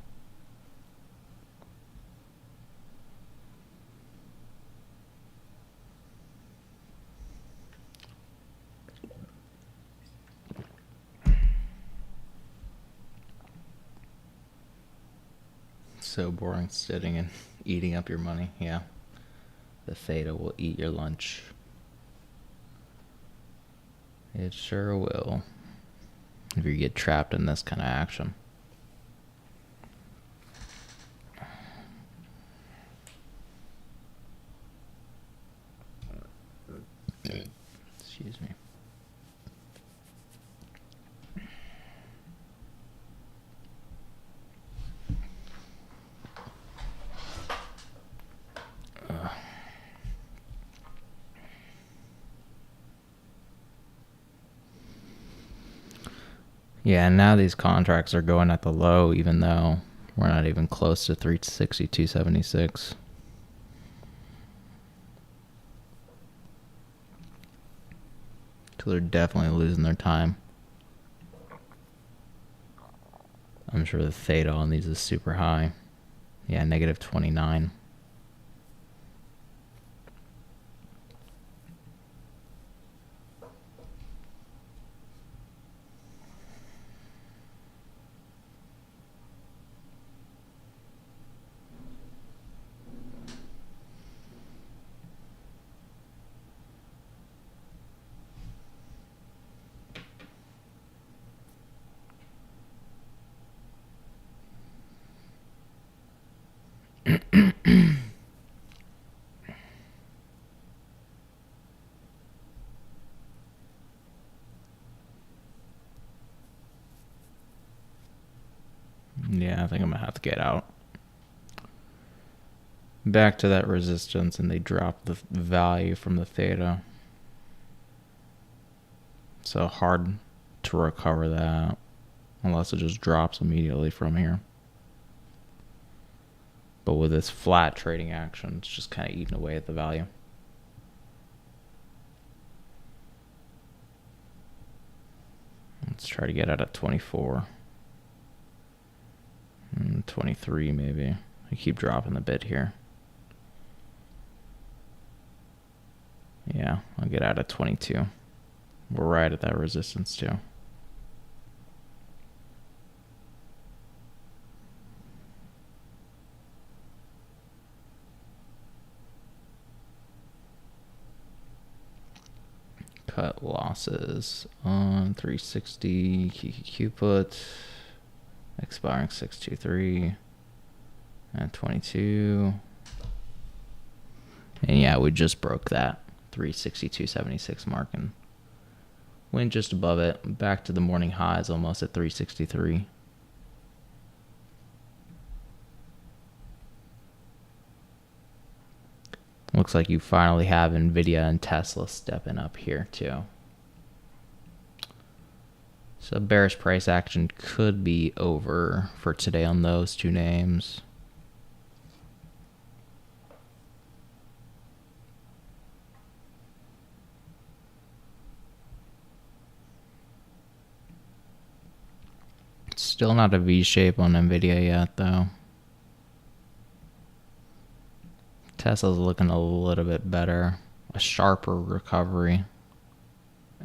Speaker 1: So boring sitting and eating up your money. Yeah. The theta will eat your lunch. It sure will. If you get trapped in this kind of action. Excuse me. Yeah, and now these contracts are going at the low, even though we're not even close to 360.276. So they're definitely losing their time. I'm sure the theta on these is super high. Yeah, negative 29. Yeah, I think I'm going to have to get out. Back to that resistance, and they dropped the value from the theta. So hard to recover that unless it just drops immediately from here. But with this flat trading action, it's just kind of eating away at the value. Let's try to get out at 24. 23 maybe. I keep dropping the bid here. Yeah, I'll get out at 22. We're right at that resistance too. Cut losses on 360 QQQ put, expiring 623 and 22. And yeah, we just broke that 362.76 mark and went just above it. Back to the morning highs, almost at 363. Looks like you finally have Nvidia and Tesla stepping up here too. So bearish price action could be over for today on those two names. Still not a V shape on Nvidia yet though. Tesla's looking a little bit better. A sharper recovery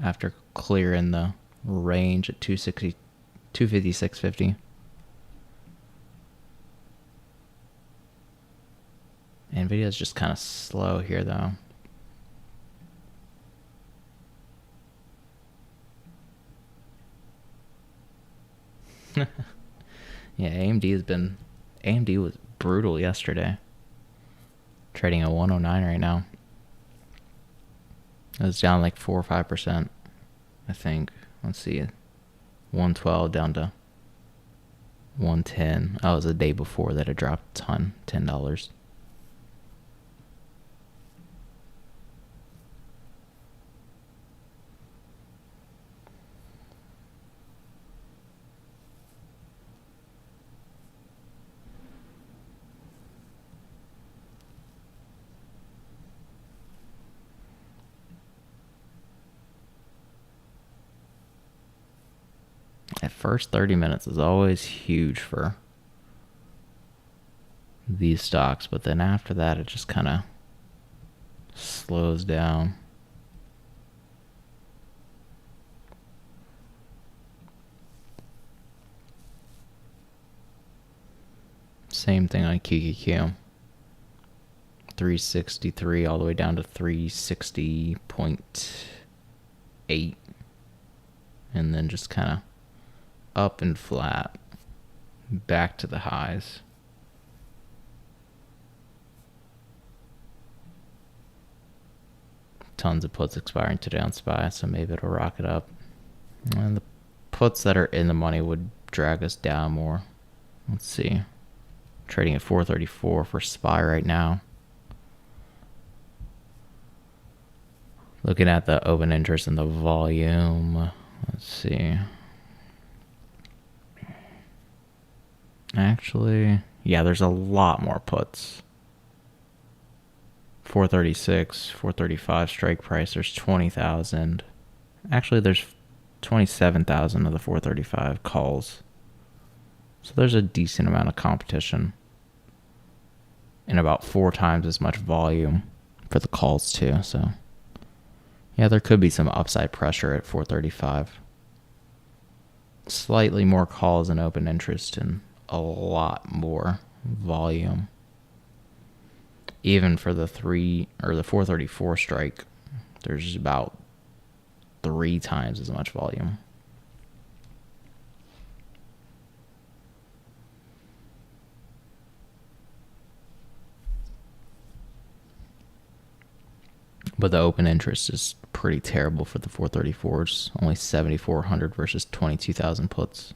Speaker 1: after clearing the range at 260, 256.50. Nvidia's just kind of slow here though. Yeah, AMD was brutal yesterday. Trading at 109 right now. It was down like 4 or 5%, I think. Let's see, 112 down to 110. That was the day before that it dropped a ton, $10. At first 30 minutes is always huge for these stocks, but then after that it just kind of slows down. Same thing on QQQ. 363 all the way down to 360.8. And then just kind of up and flat. Back to the highs. Tons of puts expiring today on SPY, so maybe it'll rocket up. And the puts that are in the money would drag us down more. Let's see. Trading at 434 for SPY right now. Looking at the open interest and the volume. Let's see. Actually, yeah, there's a lot more puts. 436, 435 strike price. There's 20,000. Actually, there's 27,000 of the 435 calls. So there's a decent amount of competition. And about 4 times as much volume for the calls too. So yeah, there could be some upside pressure at 435. Slightly more calls and open interest and a lot more volume. Even for the 434 strike, there's about 3 times as much volume. But the open interest is pretty terrible for the 434s. Only 7,400 versus 22,000 puts.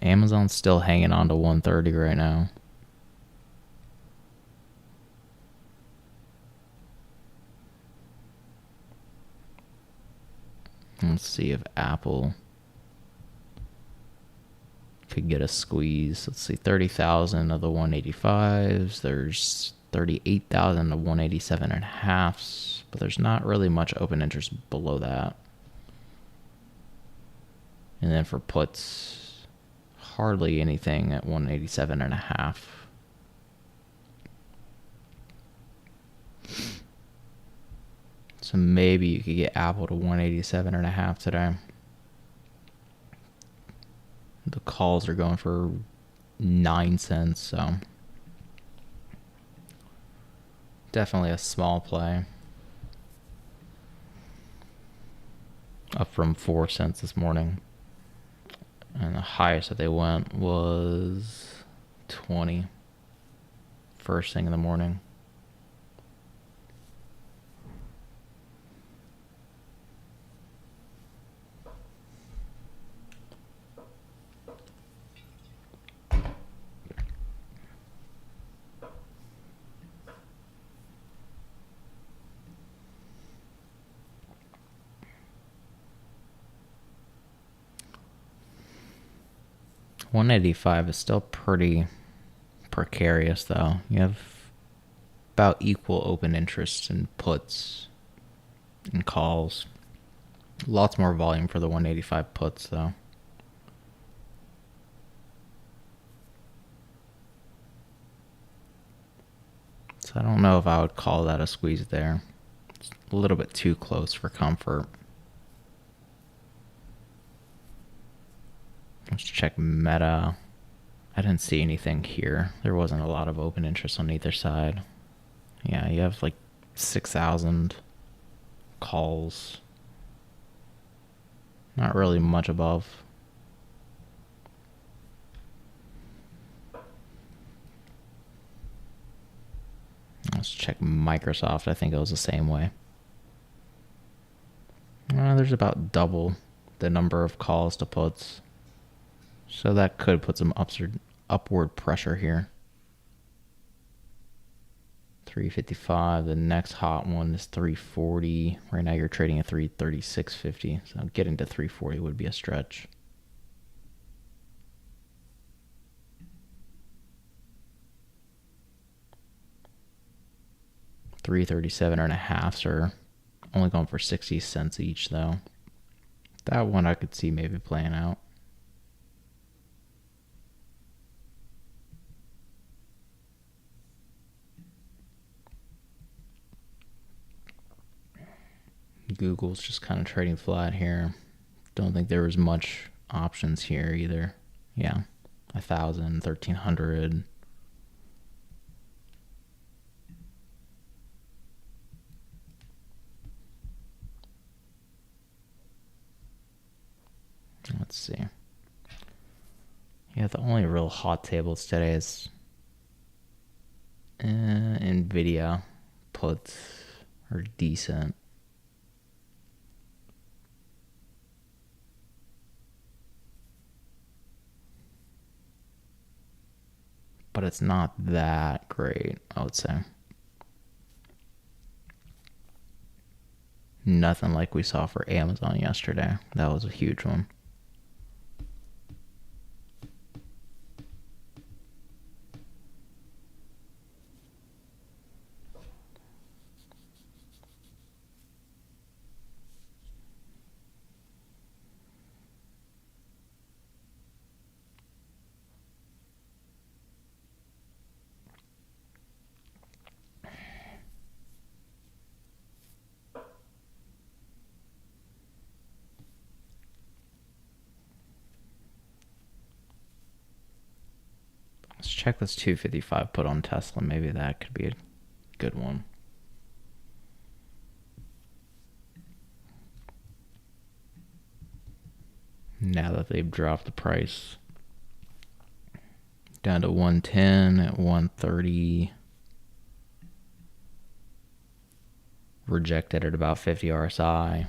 Speaker 1: Amazon's still hanging on to 130 right now. Let's see if Apple could get a squeeze. Let's see, 30,000 of the 185s. There's 38,000 of 187.5s, but there's not really much open interest below that. And then for puts, hardly anything at 187.5. So maybe you could get Apple to 187.5 today. The calls are going for 9 cents, so definitely a small play. Up from 4 cents this morning. And the highest that they went was 20 first thing in the morning. $185 is still pretty precarious, though. You have about equal open interest in puts and calls. Lots more volume for the 185 puts, though. So I don't know if I would call that a squeeze there. It's a little bit too close for comfort. Let's check Meta. I didn't see anything here. There wasn't a lot of open interest on either side. Yeah, you have like 6,000 calls. Not really much above. Let's check Microsoft. I think it was the same way. There's about double the number of calls to puts. So that could put some upward pressure here. 355. The next hot one is 340. Right now you're trading at 336.50. So getting to 340 would be a stretch. $337.5 are only going for 60 cents each, though. That one I could see maybe playing out. Google's just kind of trading flat here. Don't think there was much options here either. Yeah, 1,000, 1,300. Let's see. Yeah, the only real hot tables today is Nvidia puts are decent. But it's not that great, I would say. Nothing like we saw for Amazon yesterday. That was a huge one. Let's check this 255 put on Tesla. Maybe that could be a good one. Now that they've dropped the price down to 110 at 130. Rejected at about 50 RSI.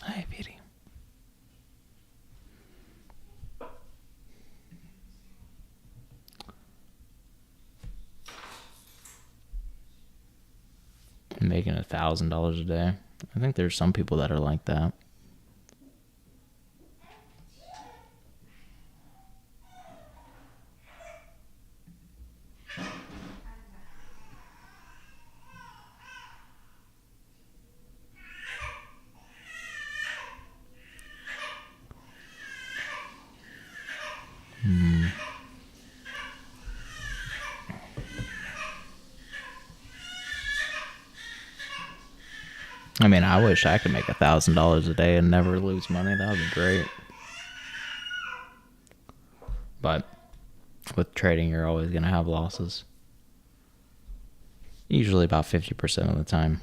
Speaker 1: Hi, beauty. Making $1,000 a day. I think there's some people that are like that. I mean, I wish I could make $1,000 a day and never lose money. That would be great. But with trading, you're always going to have losses. Usually about 50% of the time.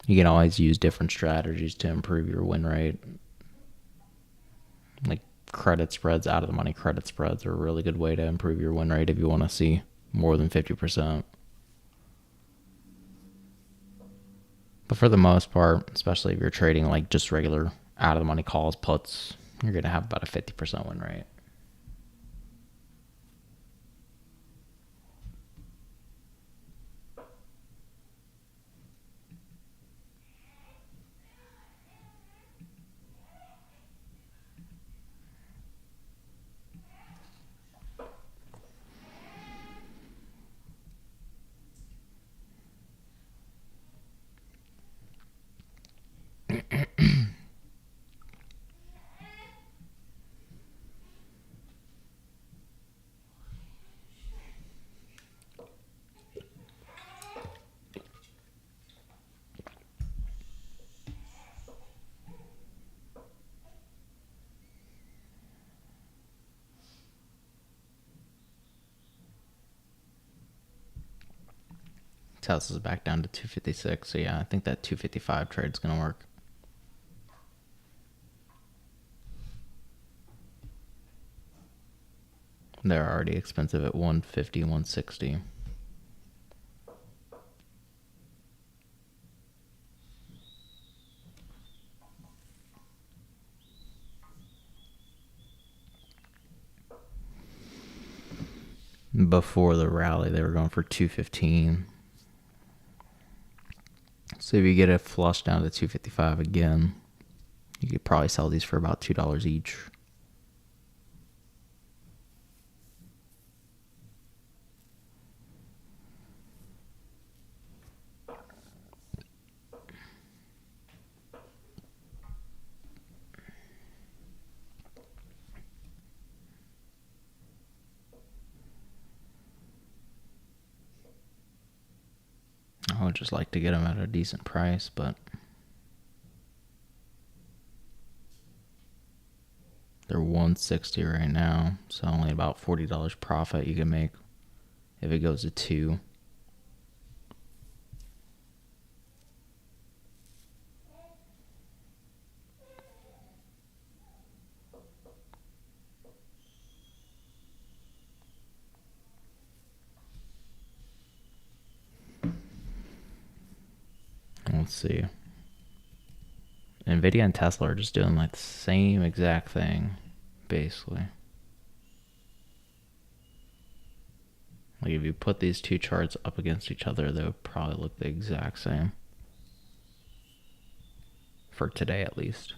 Speaker 1: You can always use different strategies to improve your win rate. Like credit spreads, out of the money credit spreads are a really good way to improve your win rate if you want to see more than 50%. But for the most part, especially if you're trading like just regular out of the money calls, puts, you're going to have about a 50% win rate. Tesla's back down to 256. So yeah, I think that 255 trade's going to work. They're already expensive at 150, 160. Before the rally, they were going for 215. So if you get it flush down to 255 again, you could probably sell these for about $2 each. I would just like to get them at a decent price, but they're 160 right now, so only about $40 profit you can make if it goes to 2. Let's see. Nvidia and Tesla are just doing like the same exact thing, basically. Like if you put these two charts up against each other, they would probably look the exact same. For today, at least.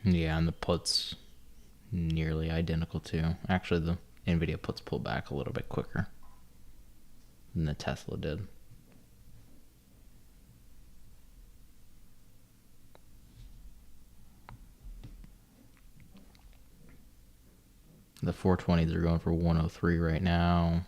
Speaker 1: Yeah, and the puts nearly identical too. Actually, the Nvidia puts pull back a little bit quicker than the Tesla did. The 420s are going for 103 right now.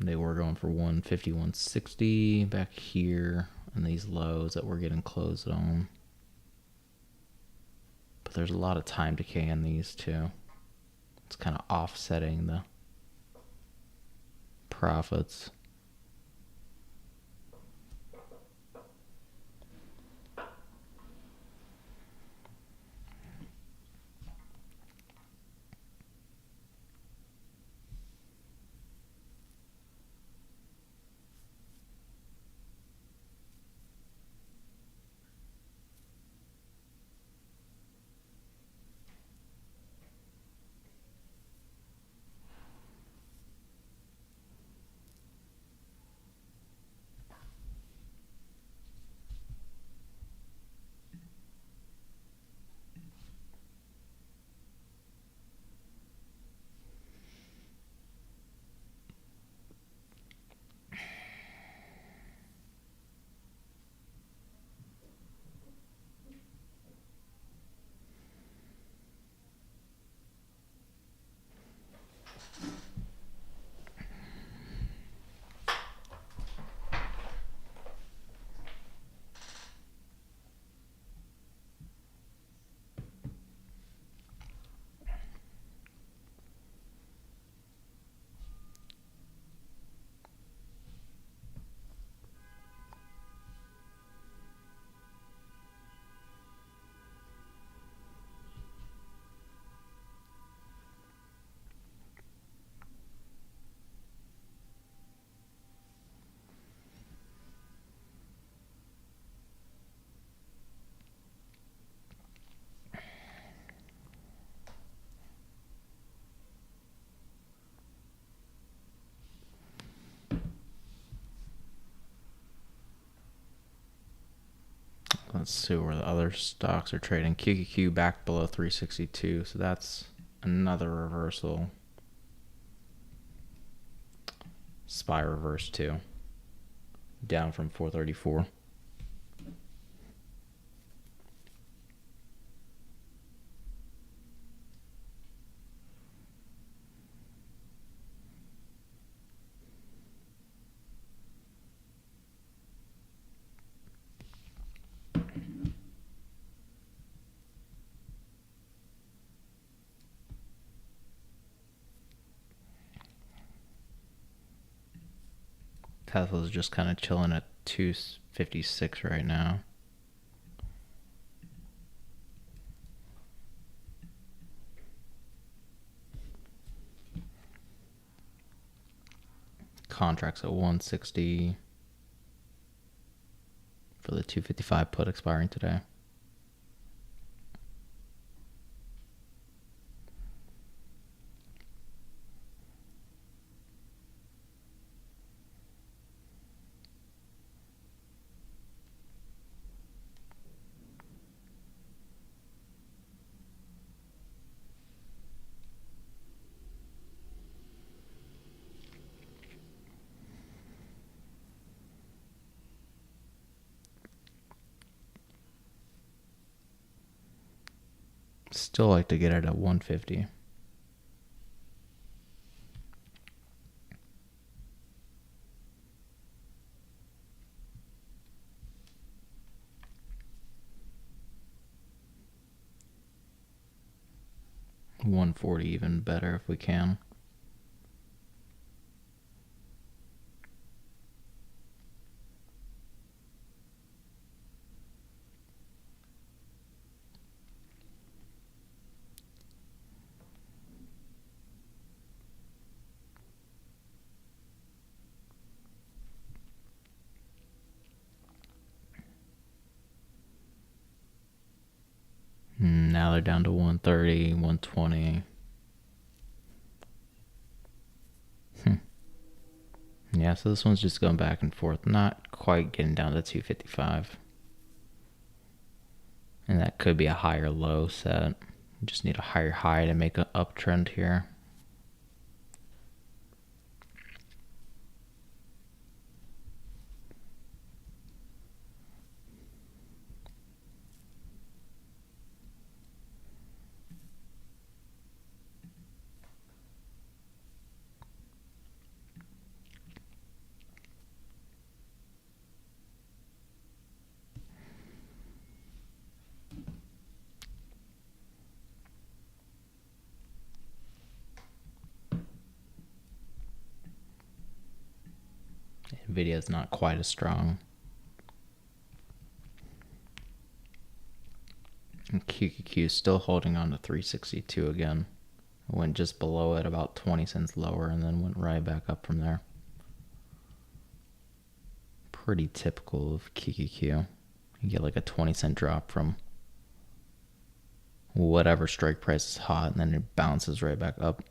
Speaker 1: They were going for 150, 160 back here, and these lows that we're getting closed on. But there's a lot of time decay in these too. It's kind of offsetting the profits. Let's see where the other stocks are trading. QQQ back below 362, so that's another reversal. SPY reverse too, down from 434. Tesla's just kind of chilling at 256 right now. Contracts at 160 for the 255 put expiring today. Still like to get it at 150. $140 even better if we can. Now they're down to 130, 120. Yeah, so this one's just going back and forth, not quite getting down to 255. And that could be a higher low set. You just need a higher high to make an uptrend here. Nvidia is not quite as strong. And QQQ is still holding on to 362 again. It went just below it, about 20 cents lower, and then went right back up from there. Pretty typical of QQQ. You get like a 20-cent drop from whatever strike price is hot, and then it bounces right back up.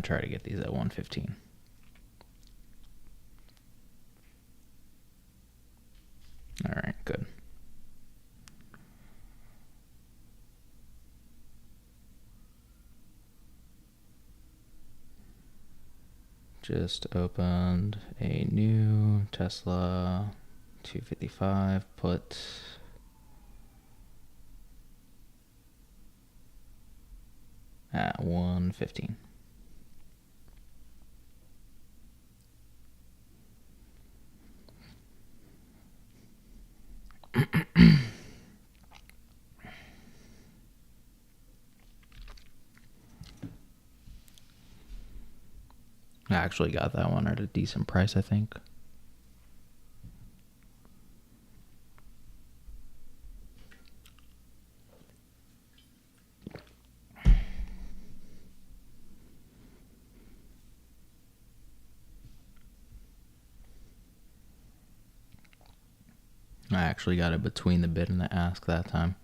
Speaker 1: gonna try to get these at 115. All right, good. Just opened a new Tesla 255 put. At 115. I actually got that one at a decent price, I think. I actually got it between the bid and the ask that time.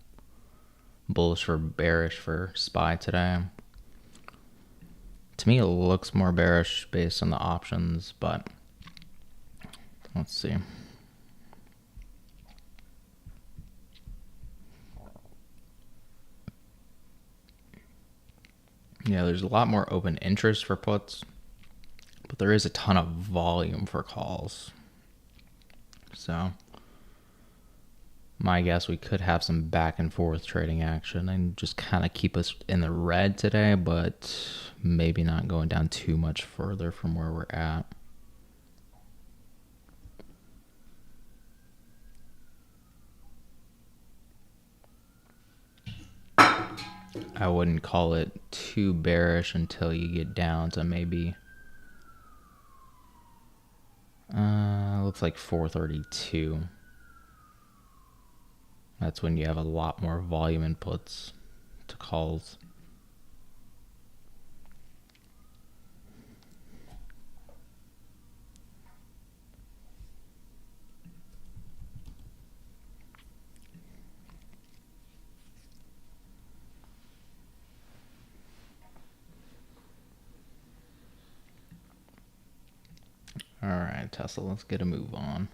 Speaker 1: Bullish or bearish for SPY today. To me, it looks more bearish based on the options, but let's see. Yeah, there's a lot more open interest for puts, but there is a ton of volume for calls. So my guess, we could have some back and forth trading action and just kind of keep us in the red today, but maybe not going down too much further from where we're at. I wouldn't call it too bearish until you get down to maybe looks like 432. That's when you have a lot more volume inputs to calls. All right, Tesla, let's get a move on.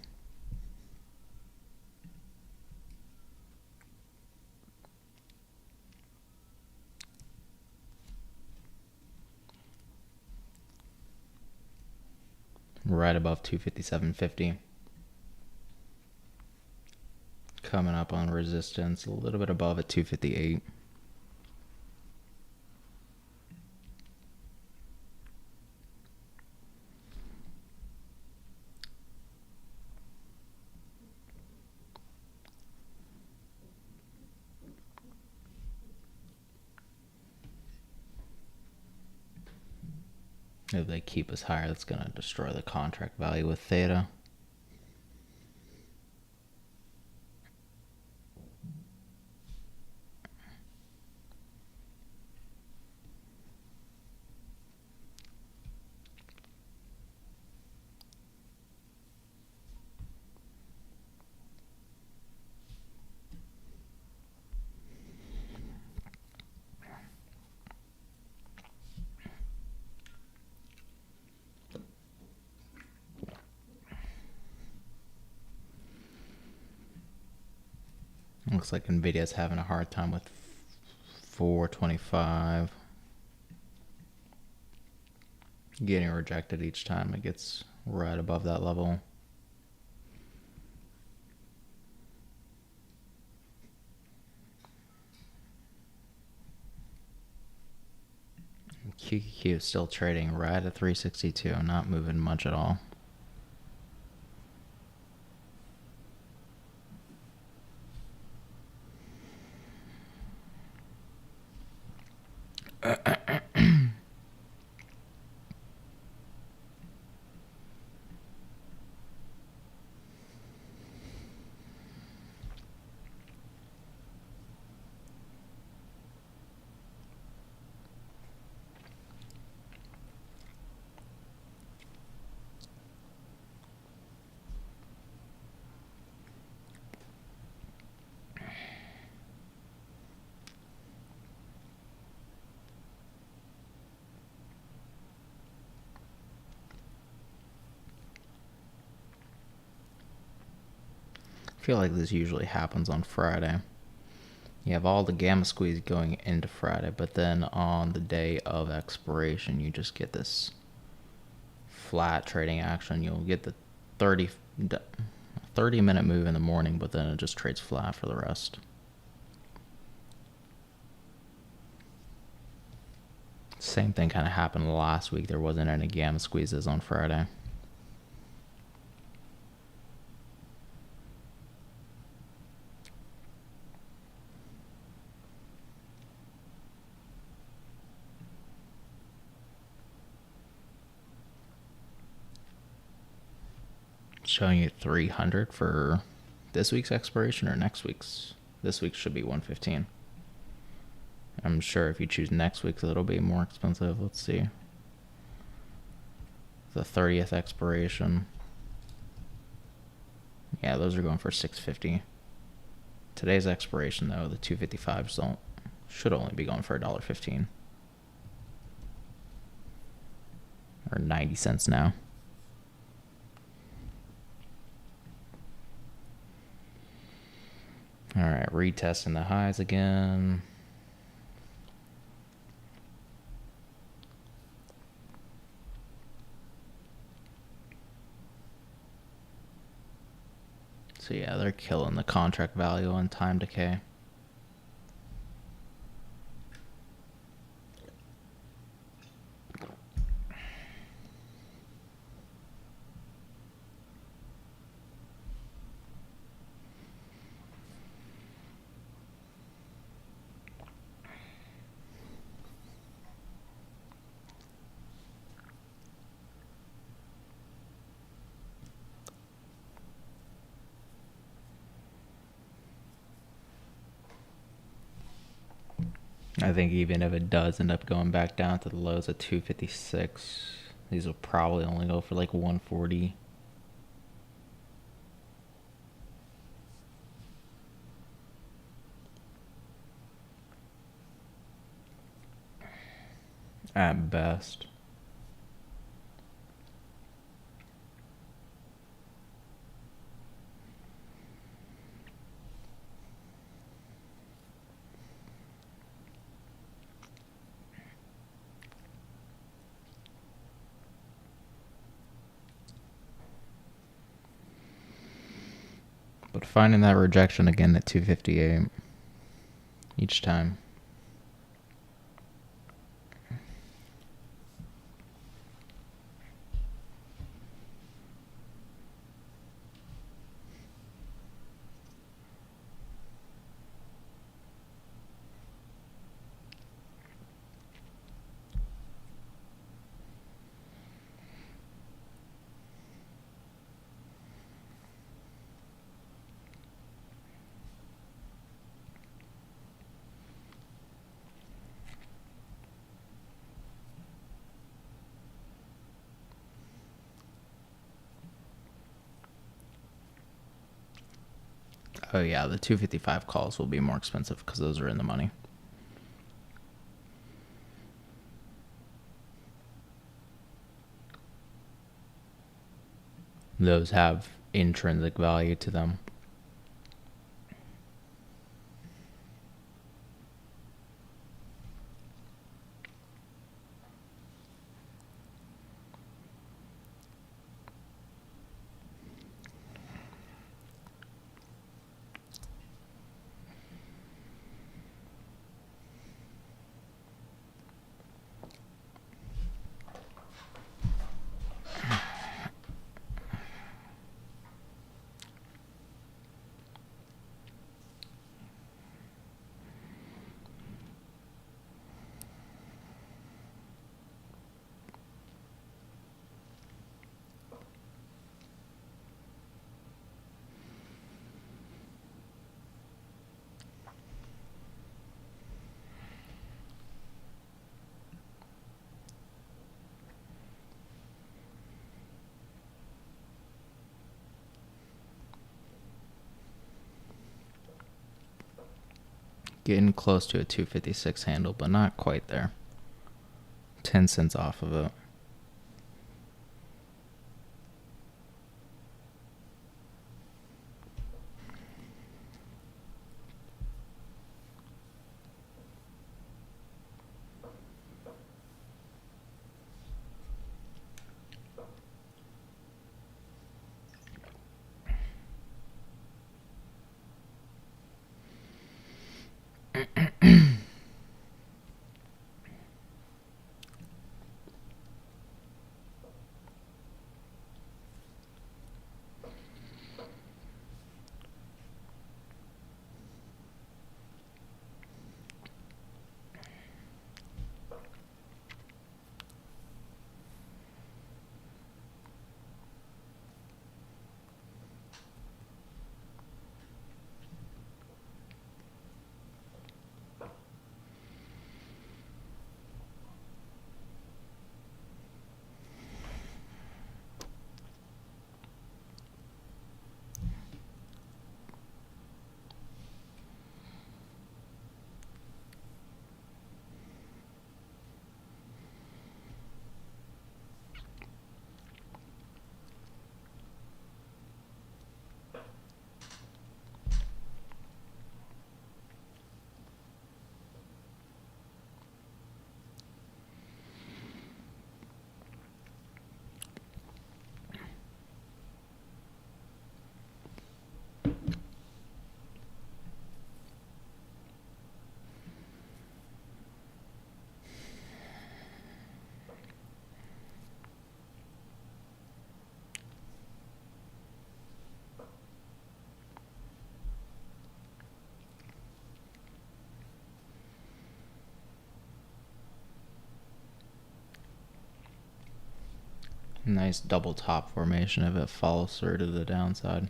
Speaker 1: Right above 257.50. Coming up on resistance, a little bit above at 258. If they keep us higher, that's going to destroy the contract value with theta. Looks like Nvidia's having a hard time with 425. Getting rejected each time it gets right above that level. QQQ is still trading right at 362, not moving much at all. I feel like this usually happens on Friday. You have all the gamma squeeze going into Friday, but then on the day of expiration, you just get this flat trading action. You'll get the 30-minute move in the morning, but then it just trades flat for the rest. Same thing kind of happened last week. There wasn't any gamma squeezes on Friday. Showing you 300 for this week's expiration or next week's. This week should be 115. I'm sure if you choose next week's, it'll be more expensive. Let's see. The 30th expiration. Yeah, those are going for 650. Today's expiration, though, the 255s should only be going for $1.15. Or 90 cents now. All right, retesting the highs again. So yeah, they're killing the contract value on time decay. I think even if it does end up going back down to the lows at 256, these will probably only go for like 140. At best. But finding that rejection again at 258 each time. Oh yeah, the 255 calls will be more expensive because those are in the money. Those have intrinsic value to them. Getting close to a 256 handle, but not quite there. 10 cents off of it. Nice double top formation if it follows through to the downside.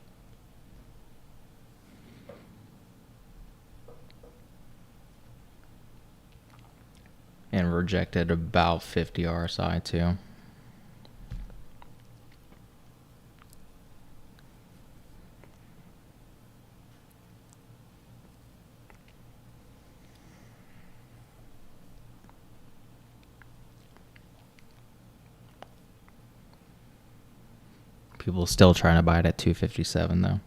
Speaker 1: And rejected about 50 RSI too. People still trying to buy it at 257 though.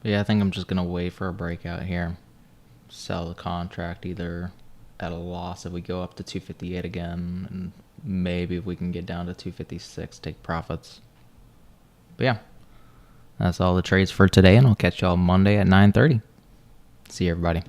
Speaker 1: But yeah, I think I'm just going to wait for a breakout here. Sell the contract either at a loss if we go up to 258 again, and maybe if we can get down to 256, take profits. But yeah, that's all the trades for today, and I'll catch y'all Monday at 9:30. See you, everybody.